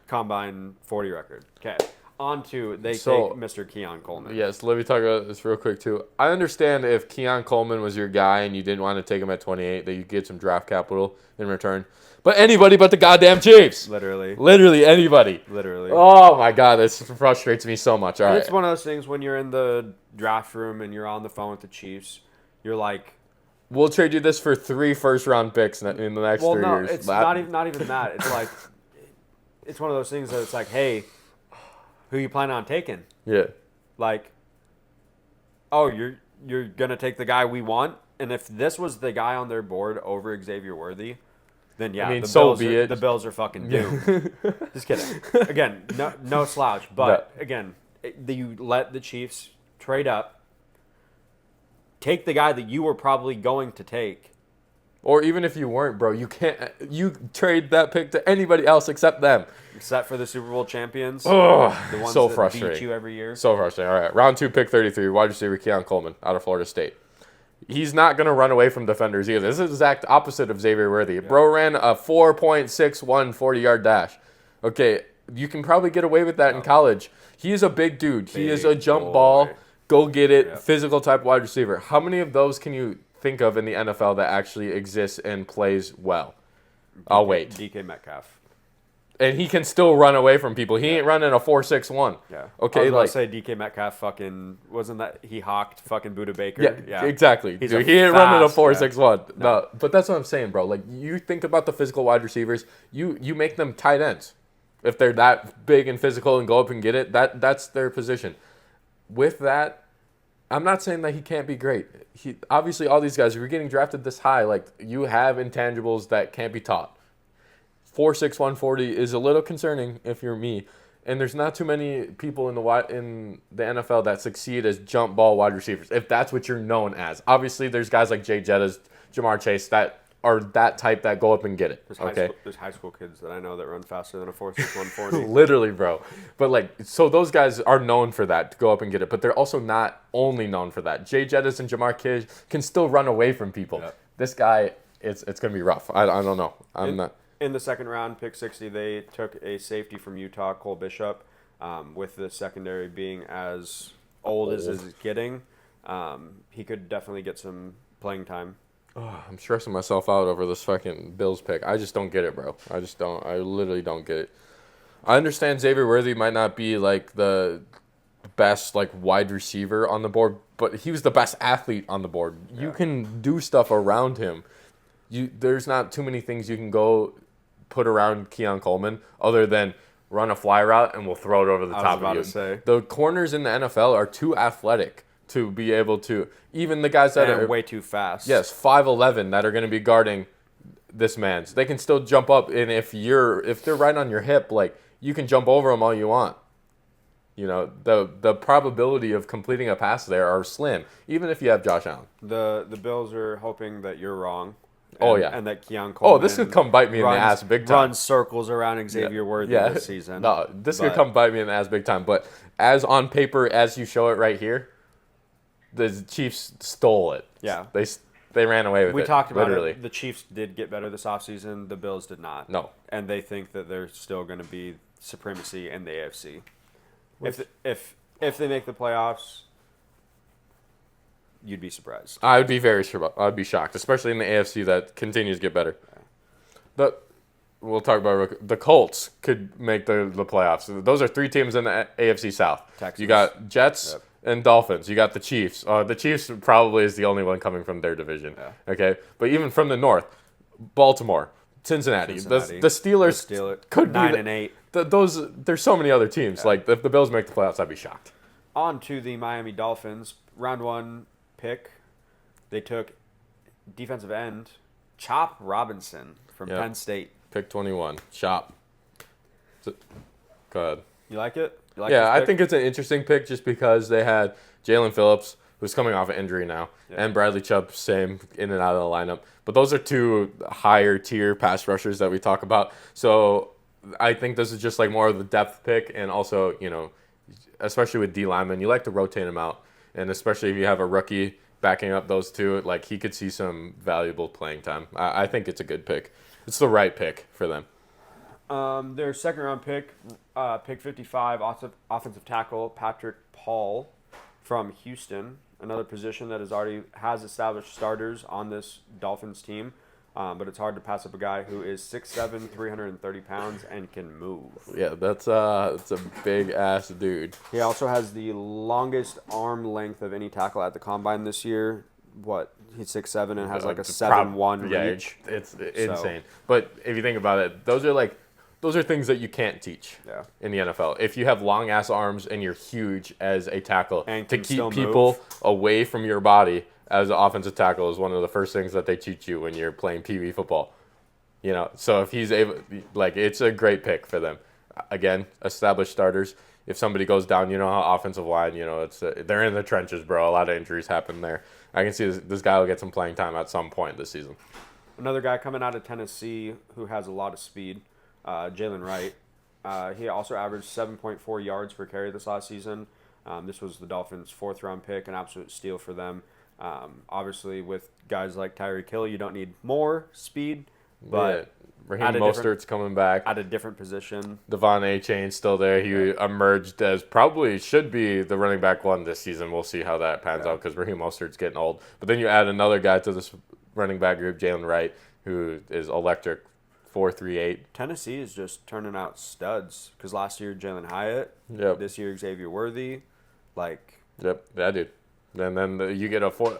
combine 40 record. Okay, on to take Mr. Keon Coleman. Yes, let me talk about this real quick too. I understand if Keon Coleman was your guy and you didn't want to take him at 28, that you get some draft capital in return. But anybody but the goddamn Chiefs. Literally anybody. Literally. Oh my God, this frustrates me so much. All right. It's one of those things when you're in the draft room and you're on the phone with the Chiefs, you're like, we'll trade you this for 3 first-round picks in the next 3 years. It's not even that. It's like, it's one of those things that it's like, hey, who you planning on taking? Yeah. Like, oh, you're gonna take the guy we want, and if this was the guy on their board over Xavier Worthy, then yeah, the Bills are fucking doomed. Just kidding. Again, no slouch, but again, you let the Chiefs trade up, take the guy that you were probably going to take. Or even if you weren't, bro, you trade that pick to anybody else except them. Except for the Super Bowl champions. Oh, the ones so that frustrating. beat you every year. So frustrating. All right, round 2, pick 33, wide receiver Keon Coleman out of Florida State. He's not going to run away from defenders either. This is the exact opposite of Xavier Worthy. Yeah. Bro ran a 4.61 40-yard dash. Okay, you can probably get away with that in college. He is a big dude. He is a jump ball, go get it, physical type wide receiver. How many of those can you think of in the NFL that actually exists and plays well? I'll wait. DK Metcalf. And he can still run away from people. He ain't running a 4.61. Yeah. Okay. I was about to say DK Metcalf fucking wasn't that he hawked fucking Buda Baker? Yeah. Exactly. Dude, he ain't running a 4.61. No, but that's what I'm saying, bro. Like you think about the physical wide receivers, you make them tight ends. If they're that big and physical and go up and get it, that's their position. With that, I'm not saying that he can't be great. Obviously all these guys, if you're getting drafted this high, like you have intangibles that can't be taught. 4.6 140 is a little concerning if you're me, and there's not too many people in the NFL that succeed as jump ball wide receivers. If that's what you're known as, obviously there's guys like Jay Jettas, Jamar Chase that are that type that go up and get it. There's high school kids that I know that run faster than a 4.6 140. Literally, bro. But so those guys are known for that to go up and get it, but they're also not only known for that. Jay Jettas and Jamar Chase can still run away from people. Yeah. This guy, it's gonna be rough. I don't know. I'm not. In the second round, pick 60, they took a safety from Utah, Cole Bishop, with the secondary being as old as it's getting. He could definitely get some playing time. Oh, I'm stressing myself out over this fucking Bills pick. I just don't get it, bro. I literally don't get it. I understand Xavier Worthy might not be like the best wide receiver on the board, but he was the best athlete on the board. Yeah. You can do stuff around him. there's not too many things you can go put around Keon Coleman other than run a fly route and we'll throw it over the top of you. Say. The corners in the NFL are too athletic to be able to, even the guys that are way too fast. Yes, 5'11" that are going to be guarding this man's. They can still jump up, and if they're right on your hip, like, you can jump over them all you want. You know, the probability of completing a pass there are slim, even if you have Josh Allen. The Bills are hoping that you're wrong. And that Keon Coleman. This could come bite me in the ass big time. Run circles around Xavier Worthy this season. No, this could come bite me in the ass big time. But as on paper, as you show it right here, the Chiefs stole it. Yeah. They ran away with it. We talked about literally. it. The Chiefs did get better this offseason. The Bills did not. No. And they think that there's still going to be supremacy in the AFC. If they make the playoffs, you'd be surprised. I would be I'd be shocked, especially in the AFC that continues to get better. But we'll talk about the Colts could make the playoffs. Those are 3 teams in the AFC South. Texas. You got Jets and Dolphins. You got the Chiefs. The Chiefs probably is the only one coming from their division. Yeah. Okay, but even from the North, Baltimore, Cincinnati. The Steelers could be 9-8. There's so many other teams. Yeah. Like, if the Bills make the playoffs, I'd be shocked. On to the Miami Dolphins. Round 1 pick. They took defensive end Chop Robinson from Penn State. Pick 21. Chop. Go ahead. You like it? I think it's an interesting pick just because they had Jalen Phillips, who's coming off an injury now, and Bradley Chubb, same in and out of the lineup. But those are 2 higher tier pass rushers that we talk about. So I think this is just like more of the depth pick, and also, you know, especially with D linemen, you like to rotate them out, and especially if you have a rookie backing up those 2, like, he could see some valuable playing time. I think it's a good pick. It's the right pick for them. Their second round pick, pick 55, offensive tackle Patrick Paul from Houston, another position that has established starters on this Dolphins team. But it's hard to pass up a guy who is 6'7", 330 pounds, and can move. Yeah, it's a big-ass dude. He also has the longest arm length of any tackle at the Combine this year. He's 6'7" and has like a 7'1" reach. It's insane. But if you think about it, those are things that you can't teach in the NFL. If you have long-ass arms and you're huge as a tackle, and to keep people away from your body as an offensive tackle is one of the first things that they teach you when you're playing Pee Wee football. You know, so if he's able, like, it's a great pick for them. Again, established starters. If somebody goes down, you know how offensive line, you know, they're in the trenches, bro. A lot of injuries happen there. I can see this guy will get some playing time at some point this season. Another guy coming out of Tennessee who has a lot of speed, Jalen Wright. He also averaged 7.4 yards per carry this last season. This was the Dolphins' 4th-round pick, an absolute steal for them. Obviously, with guys like Tyreek Hill, you don't need more speed, but Raheem Mostert's coming back at a different position. Devon A-Chain's still there. He emerged as probably should be the running back 1 this season. We'll see how that pans out because Raheem Mostert's getting old. But then you add another guy to this running back group, Jalen Wright, who is electric, 4.38. Tennessee is just turning out studs because last year Jalen Hyatt, this year Xavier Worthy, dude. And then you get a 4.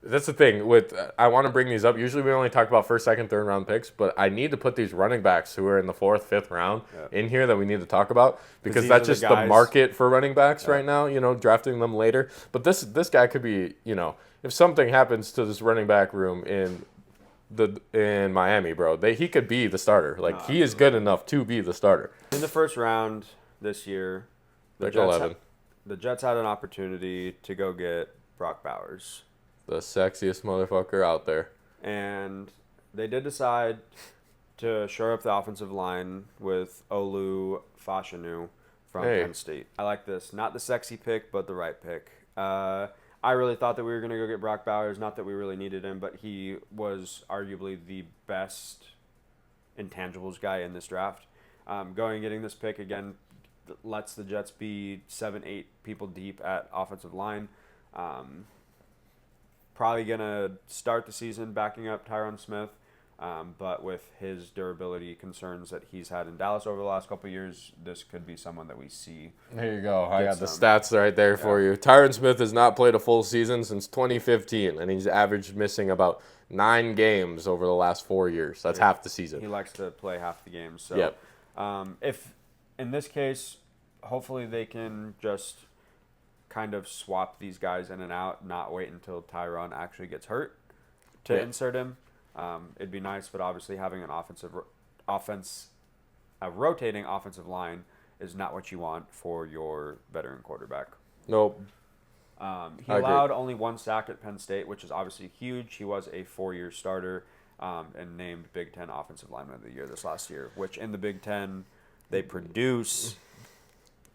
That's the thing with. I want to bring these up. Usually we only talk about 1st, 2nd, 3rd round picks, but I need to put these running backs who are in the 4th, 5th round in here that we need to talk about because that's just the market for running backs right now. You know, drafting them later. But this guy could be. You know, if something happens to this running back room in Miami, bro, he could be the starter. Like, he is good enough to be the starter. In the 1st round this year, the Jets had an opportunity to go get Brock Bowers. The sexiest motherfucker out there. And they did decide to shore up the offensive line with Olu Fashanu from Penn State. I like this. Not the sexy pick, but the right pick. I really thought that we were going to go get Brock Bowers. Not that we really needed him, but he was arguably the best intangibles guy in this draft. Going and getting this pick, again, lets the Jets be 7-8 people deep at offensive line. Probably going to start the season backing up Tyron Smith. But with his durability concerns that he's had in Dallas over the last couple of years, this could be someone that we see. There you go. I got the some. stats right there for you. Tyron Smith has not played a full season since 2015, and he's averaged missing about 9 games over the last 4 years. That's half the season. He likes to play half the games. So, Yep. If in this case, hopefully they can just kind of swap these guys in and out, not wait until Tyron actually gets hurt to insert him. It'd be nice, but obviously having an a rotating offensive line is not what you want for your veteran quarterback. Nope. He allowed only 1 sack at Penn State, which is obviously huge. He was a 4-year starter and named Big Ten Offensive Lineman of the Year this last year, which in the Big Ten, they produce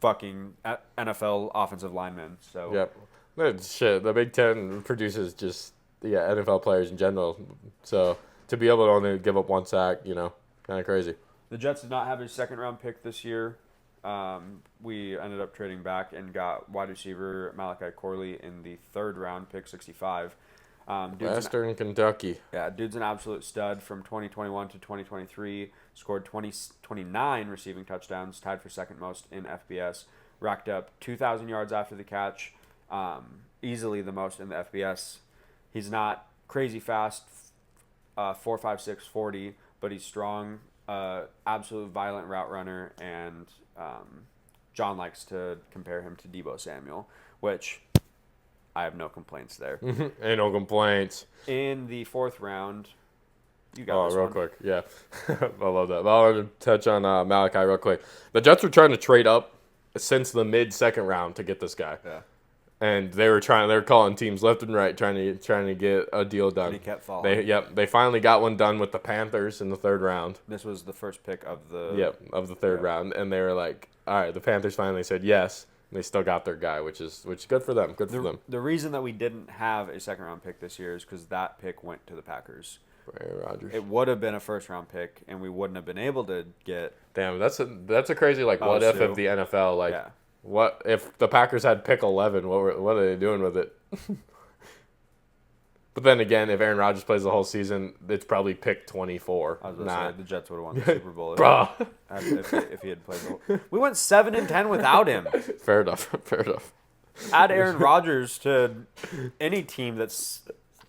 fucking NFL offensive linemen. So Yep. Shit, the Big Ten produces just NFL players in general. So to be able to only give up 1 sack, kind of crazy. The Jets did not have a second-round pick this year. We ended up trading back and got wide receiver Malachi Corley in the 3rd round, pick 65. Western Kentucky. Yeah, dude's an absolute stud from 2021 to 2023. Scored 29 receiving touchdowns, tied for second most in FBS. Racked up 2,000 yards after the catch, easily the most in the FBS. He's not crazy fast, 4.56 40, but he's strong, absolute violent route runner, and John likes to compare him to Deebo Samuel, which I have no complaints there. Ain't no complaints. In the 4th round, you got this real one. quick. Yeah. I love that. But I wanted to touch on Malachi real quick. The Jets were trying to trade up since the mid-second round to get this guy. Yeah. And they were calling teams left and right trying to get a deal done. And he kept falling. They finally got one done with the Panthers in the 3rd round. This was the first pick of the of the 3rd round, and they were like, all right, the Panthers finally said yes. And they still got their guy, which is good for them. Good for them. The reason that we didn't have a second-round pick this year is because that pick went to the Packers. Aaron Rodgers. It would have been a first-round pick, and we wouldn't have been able to get. Damn, that's a crazy what if of the NFL What if the Packers had pick 11? What are they doing with it? But then again, if Aaron Rodgers plays the whole season, it's probably pick 24. I was going to say the Jets would have won the Super Bowl if he had played. We went 7-10 without him. Fair enough. Add Aaron Rodgers to any team that's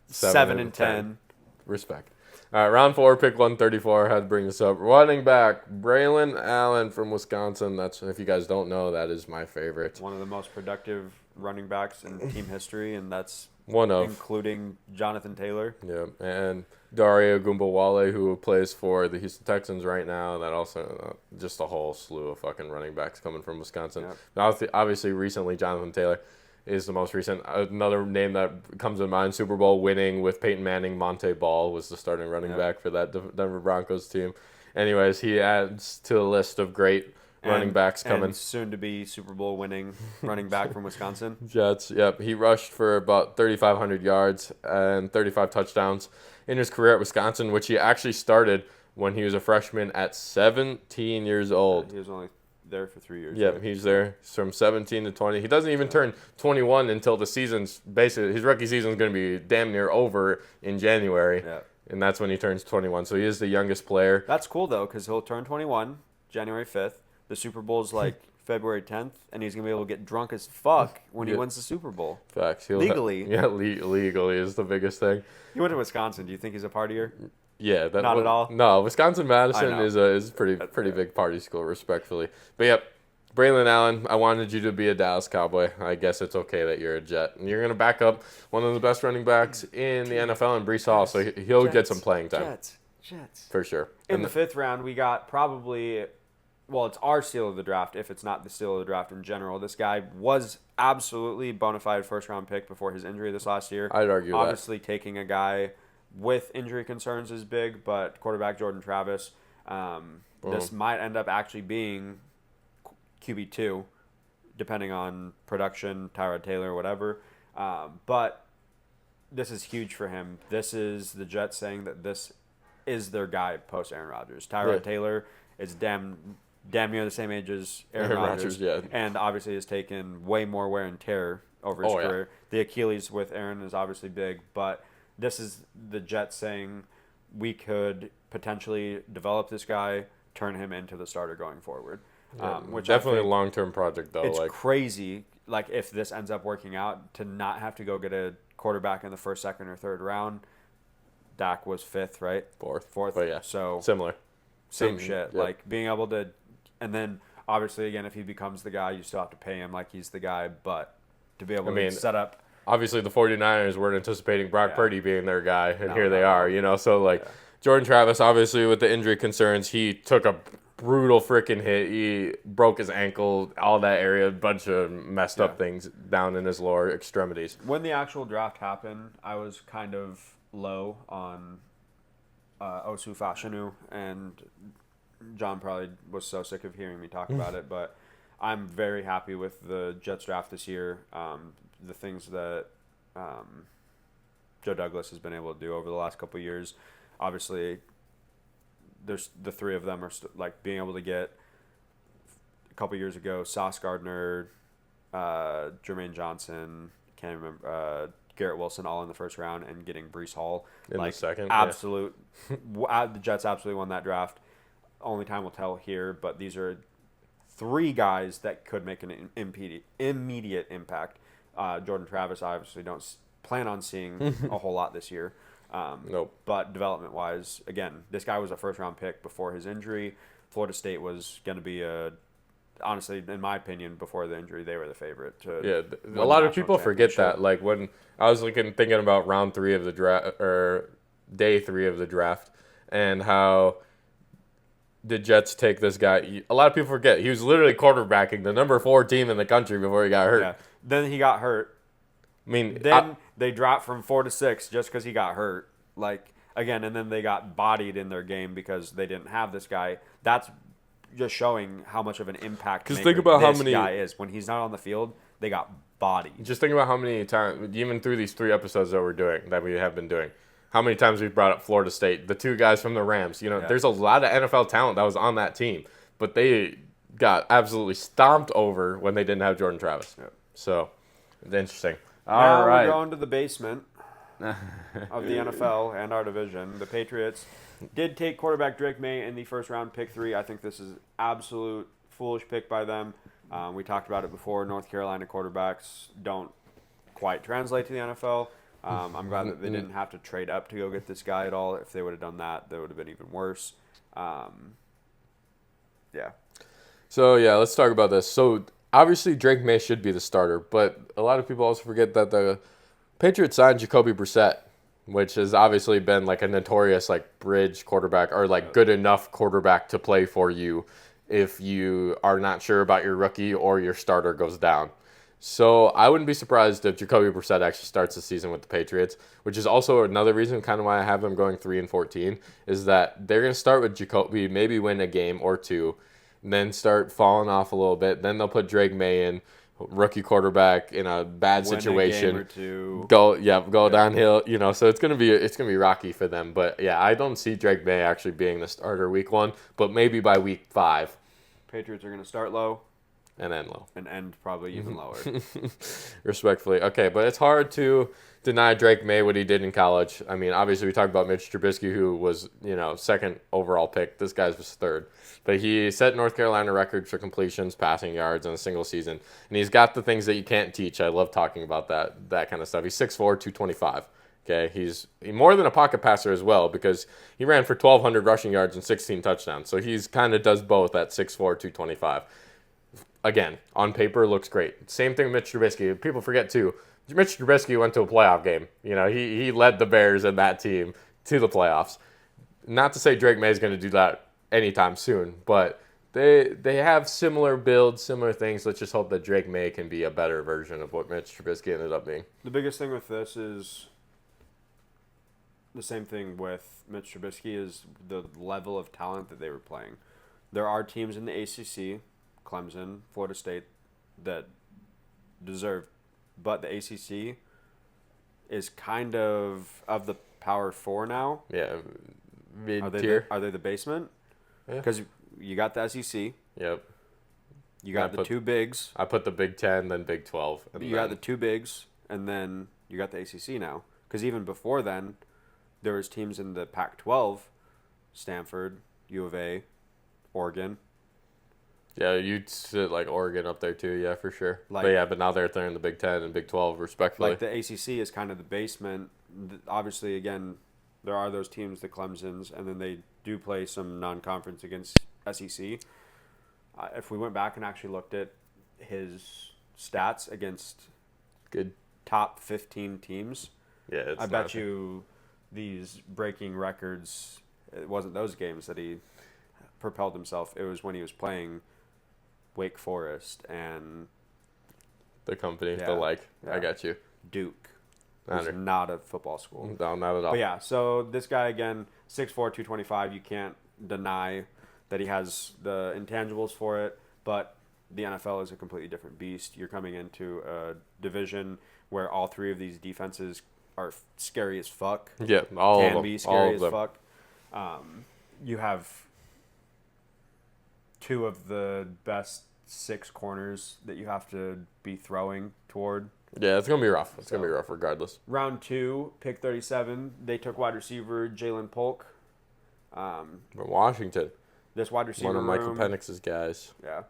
7-10. Respect. All right, round 4, pick 134. I had to bring this up. Running back, Braylon Allen from Wisconsin. That's, if you guys don't know, that is my favorite. One of the most productive running backs in team history, and that's including Jonathan Taylor. Yeah, and Dario Gumbawale, who plays for the Houston Texans right now. That also, just a whole slew of fucking running backs coming from Wisconsin. Yep. Obviously, recently, Jonathan Taylor is the most recent. Another name that comes to mind, Super Bowl winning with Peyton Manning, Monte Ball was the starting running back for that Denver Broncos team. Anyways, he adds to the list of great running backs coming. And soon to be Super Bowl winning running back from Wisconsin. Jets, yep. He rushed for about 3,500 yards and 35 touchdowns in his career at Wisconsin, which he actually started when he was a freshman at 17 years old. He was only there for 3 years. Yep, he's there from 17 to 20. He doesn't even turn 21 until the season's basically, his rookie season is going to be damn near over in January. Yeah. And that's when he turns 21. So he is the youngest player. That's cool, though, because he'll turn 21 January 5th. The Super Bowl's like February 10th, and he's going to be able to get drunk as fuck when he wins the Super Bowl. Facts. Legally. Legally is the biggest thing. He went to Wisconsin. Do you think he's a partier? Yeah, not at all. No, Wisconsin-Madison is a pretty big party school, respectfully. But yep, Braylon Allen, I wanted you to be a Dallas Cowboy. I guess it's okay that you're a Jet, and you're gonna back up one of the best running backs in the NFL, and Breece Hall, so he'll get some playing time. Jets. For sure. In the 5th round, we got probably. Well, it's our steal of the draft, if it's not the steal of the draft in general. This guy was absolutely bona fide first-round pick before his injury this last year. I'd argue Obviously, taking a guy with injury concerns is big, but quarterback Jordan Travis, this might end up actually being QB2, depending on production, Tyrod Taylor, whatever. But this is huge for him. This is the Jets saying that this is their guy post Aaron Rodgers. Tyrod Taylor is damn near the same age as Aaron Rodgers, and obviously has taken way more wear and tear over his career. The Achilles with Aaron is obviously big, but this is the Jets saying we could potentially develop this guy, turn him into the starter going forward. Which definitely a long-term project, though. It's crazy, like, if this ends up working out, to not have to go get a quarterback in the first, second, or third round. Dak was fifth, right? Fourth. But yeah, so similar. same shit. Yep. Like, being able to, and then obviously again, if he becomes the guy, you still have to pay him like he's the guy. But to be able to set up. Obviously, the 49ers weren't anticipating Brock Purdy being their guy, and here they are, So, Jordan Travis, obviously, with the injury concerns, he took a brutal freaking hit. He broke his ankle, all that area, a bunch of messed up things down in his lower extremities. When the actual draft happened, I was kind of low on Osu Fashanu, and John probably was so sick of hearing me talk about it, but I'm very happy with the Jets draft this year. The things that Joe Douglas has been able to do over the last couple of years. Obviously, there's the three of them are being able to get a couple of years ago Sauce Gardner, Jermaine Johnson, can't remember, Garrett Wilson, all in the first round, and getting Breece Hall in the second. Absolute, the Jets absolutely won that draft. Only time will tell here, but these are three guys that could make an immediate impact. Jordan Travis, I obviously don't plan on seeing a whole lot this year. Nope. But development-wise, again, this guy was a first-round pick before his injury. Florida State was going to be honestly, in my opinion, before the injury, they were the favorite. A lot of people forget that. Like, when I was thinking about round 3 of the draft, or day 3 of the draft, and how the Jets take this guy. A lot of people forget he was literally quarterbacking the number 4 team in the country before he got hurt. Yeah. Then he got hurt. I mean, they dropped from 4 to 6 just because he got hurt. Again, and then they got bodied in their game because they didn't have this guy. That's just showing how much of an impact maker think about this how many guy is. When he's not on the field, they got bodied. Just think about how many times, even through these 3 episodes that we have been doing, how many times we've brought up Florida State, the 2 guys from the Rams. There's a lot of NFL talent that was on that team, but they got absolutely stomped over when they didn't have Jordan Travis. Yep. So, it's interesting. Now we're going to the basement of the NFL and our division. The Patriots did take quarterback Drake May in the first round, pick 3. I think this is absolute foolish pick by them. We talked about it before. North Carolina quarterbacks don't quite translate to the NFL. I'm glad that they didn't have to trade up to go get this guy at all. If they would have done that, that would have been even worse. So, let's talk about this. So, obviously, Drake May should be the starter, but a lot of people also forget that the Patriots signed Jacoby Brissett, which has obviously been a notorious bridge quarterback or good enough quarterback to play for you if you are not sure about your rookie or your starter goes down. So I wouldn't be surprised if Jacoby Brissett actually starts the season with the Patriots, which is also another reason kind of why I have them going 3-14, is that they're going to start with Jacoby, maybe win a game or 2, then start falling off a little bit. Then they'll put Drake May in, rookie quarterback in a bad situation. Win a game or 2. Go downhill. So it's gonna be rocky for them. But I don't see Drake May actually being the starter week 1, but maybe by week 5. Patriots are going to start low and end low and end probably even lower. Respectfully, okay, but it's hard to deny Drake May what he did in college. I mean, obviously we talked about Mitch Trubisky, who was 2nd overall pick. This guy's was 3rd. But he set North Carolina records for completions, passing yards in a single season. And he's got the things that you can't teach. I love talking about that kind of stuff. He's 6'4", 225. Okay, he's more than a pocket passer as well, because he ran for 1,200 rushing yards and 16 touchdowns. So he's kind of does both at 6'4", 225. Again, on paper, looks great. Same thing with Mitch Trubisky. People forget, too. Mitch Trubisky went to a playoff game. He led the Bears and that team to the playoffs. Not to say Drake May is going to do that anytime soon, but they have similar builds, similar things. Let's just hope that Drake May can be a better version of what Mitch Trubisky ended up being. The biggest thing with this is the same thing with Mitch Trubisky, is the level of talent that they were playing. There are teams in the ACC, Clemson, Florida State, that deserve, but the ACC is kind of the Power 4 now. Yeah, mid-tier. Are they the basement? Because you got the SEC. Yep. You got the 2 bigs. I put the Big 10, then Big 12. You got the 2 bigs, and then you got the ACC now. Because even before then, there was teams in the Pac-12, Stanford, U of A, Oregon. Yeah, you'd sit like Oregon up there too, yeah, for sure. Like- But now they're in the Big 10 and Big 12, respectfully. Like the ACC is kind of the basement. Obviously, again, there are those teams, the Clemsons, and then they do play some non-conference against SEC. If we went back and actually looked at his stats against Good. top 15 teams, Yeah, I bet you these breaking records, it wasn't those games that he propelled himself. It was when he was playing Wake Forest and the company, Yeah, I got you. Duke. I It's not a football school. No, not at all. But yeah, so this guy, again, 6'4", 225, you can't deny that he has the intangibles for it, but the NFL is a completely different beast. You're coming into a division where all three of these defenses are scary as fuck. Yeah, all of Can them. be all scary of as them. fuck. You have two of the best 6 corners that you have to be throwing toward. Yeah, it's going to be rough. It's going to be rough regardless. Round 2, pick 37, they took wide receiver Jalen Polk. From Washington, This wide receiver one of Michael room, Penix's guys. yeah,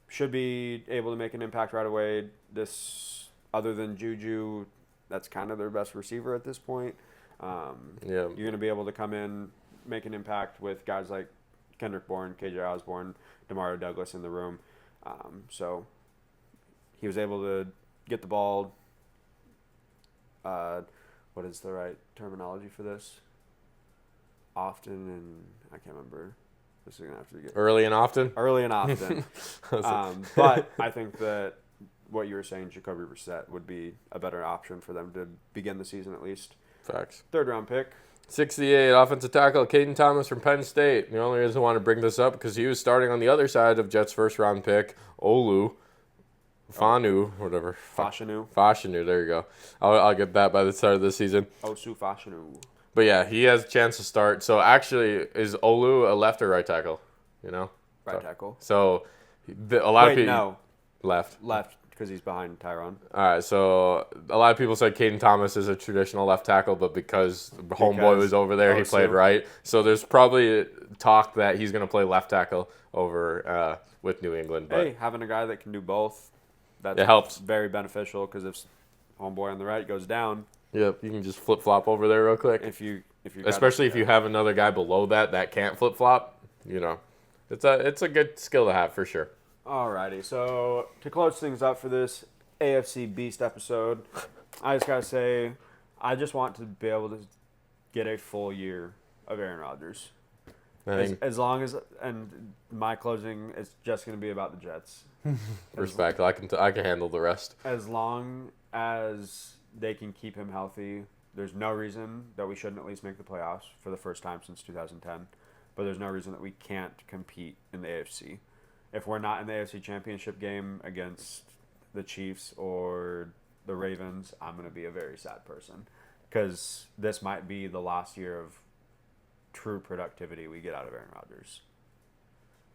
should be able to make an impact right away. This, other than Juju, that's kind of their best receiver at this point. Yeah. You're going to be able to come in, make an impact with guys like Kendrick Bourne, KJ Osborne, Demario Douglas in the room. So he was able to get the ball. What is the right terminology for this? Often, and I can't remember. This is going to have to get Early and often? early and often. But I think that what you were saying, Jacoby Brissett, would be a better option for them to begin the season at least. Facts. 3rd round pick. 68, offensive tackle, Caden Thomas from Penn State. The only reason I want to bring this up because he was starting on the other side of Jets' first-round pick, Fanu, whatever. Fashanu. There you go. I'll get that by the start of the season. Osu Fashanu. But yeah, he has a chance to start. So actually, is Olu a left or right tackle? You know? Right tackle. So a lot of Wait, people... no. Left. Because he's behind Tyron. All right, so a lot of people said Caden Thomas is a traditional left tackle, but because homeboy was over there, he played right. So there's probably talk that he's going to play left tackle over with New England. But Hey, having a guy that can do both, that's it helps. very beneficial because if homeboy on the right goes down, Yep, you can just flip flop over there real quick. if you Especially if you have another guy below that can't flip flop, you know, it's a good skill to have for sure. Alrighty, so to close things up for this AFC Beast episode, I just gotta say, I just want to be able to get a full year of Aaron Rodgers. As long as, and my closing is just gonna be about the Jets. Respect, I can handle the rest. As long as they can keep him healthy, there's no reason that we shouldn't at least make the playoffs for the first time since 2010. But there's no reason that we can't compete in the AFC. If we're not in the AFC Championship game against the Chiefs or the Ravens, I'm going to be a very sad person. Because this might be the last year of true productivity we get out of Aaron Rodgers.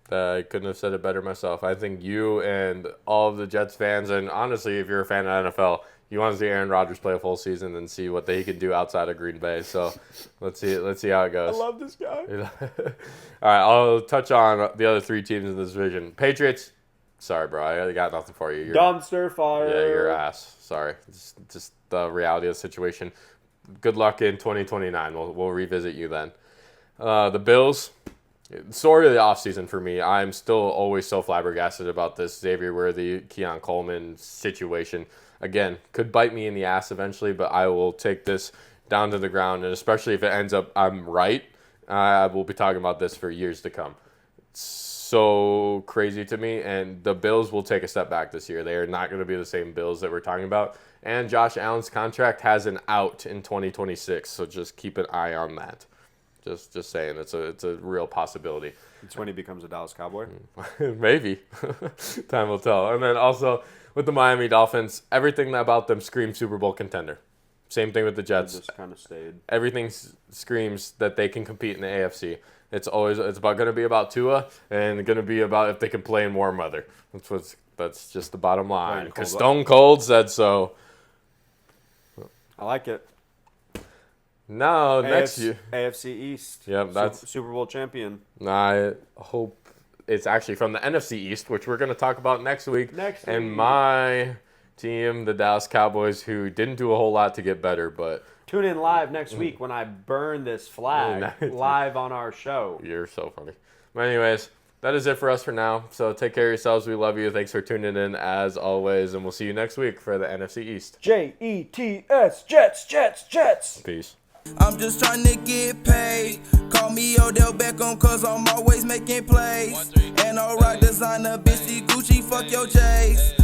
I couldn't have said it better myself. I think you and all of the Jets fans, and honestly, if you're a fan of NFL, you want to see Aaron Rodgers play a full season and see what he can do outside of Green Bay. So let's see how it goes. I love this guy. All right, I'll touch on the other 3 teams in this division. Patriots, sorry, bro, I got nothing for you. Dumpster fire. Yeah, you're ass. Sorry, just the reality of the situation. Good luck in 2029. We'll revisit you then. The Bills. Sort of the offseason for me. I'm still always so flabbergasted about this Xavier Worthy, Keon Coleman situation. Again, could bite me in the ass eventually, but I will take this down to the ground, and especially if it ends up I'm right, I will be talking about this for years to come. It's so crazy to me, and the Bills will take a step back this year. They are not going to be the same Bills that we're talking about, and Josh Allen's contract has an out in 2026, so just keep an eye on that. Just saying, it's a real possibility. It's when he becomes a Dallas Cowboy. Maybe. Time will tell. And then also with the Miami Dolphins, everything about them screams Super Bowl contender. Same thing with the Jets. Just kind of stayed. Everything screams that they can compete in the AFC. It's going to be about Tua and going to be about if they can play in warm weather. That's just the bottom line. Because Stone Cold said so. I like it. No, next year. AFC East. Yep, that's Super Bowl champion. I hope it's actually from the NFC East, which we're going to talk about next week. And week. my team, the Dallas Cowboys, who didn't do a whole lot to get better, but tune in live next week when I burn this flag live on our show. You're so funny. But anyways, that is it for us for now. So take care of yourselves. We love you. Thanks for tuning in as always, and we'll see you next week for the NFC East. Jets, Jets. Peace. I'm just trying to get paid. Call me Odell Beckham, cause I'm always making plays. And alright, designer, bitch, Gucci, fuck your J's.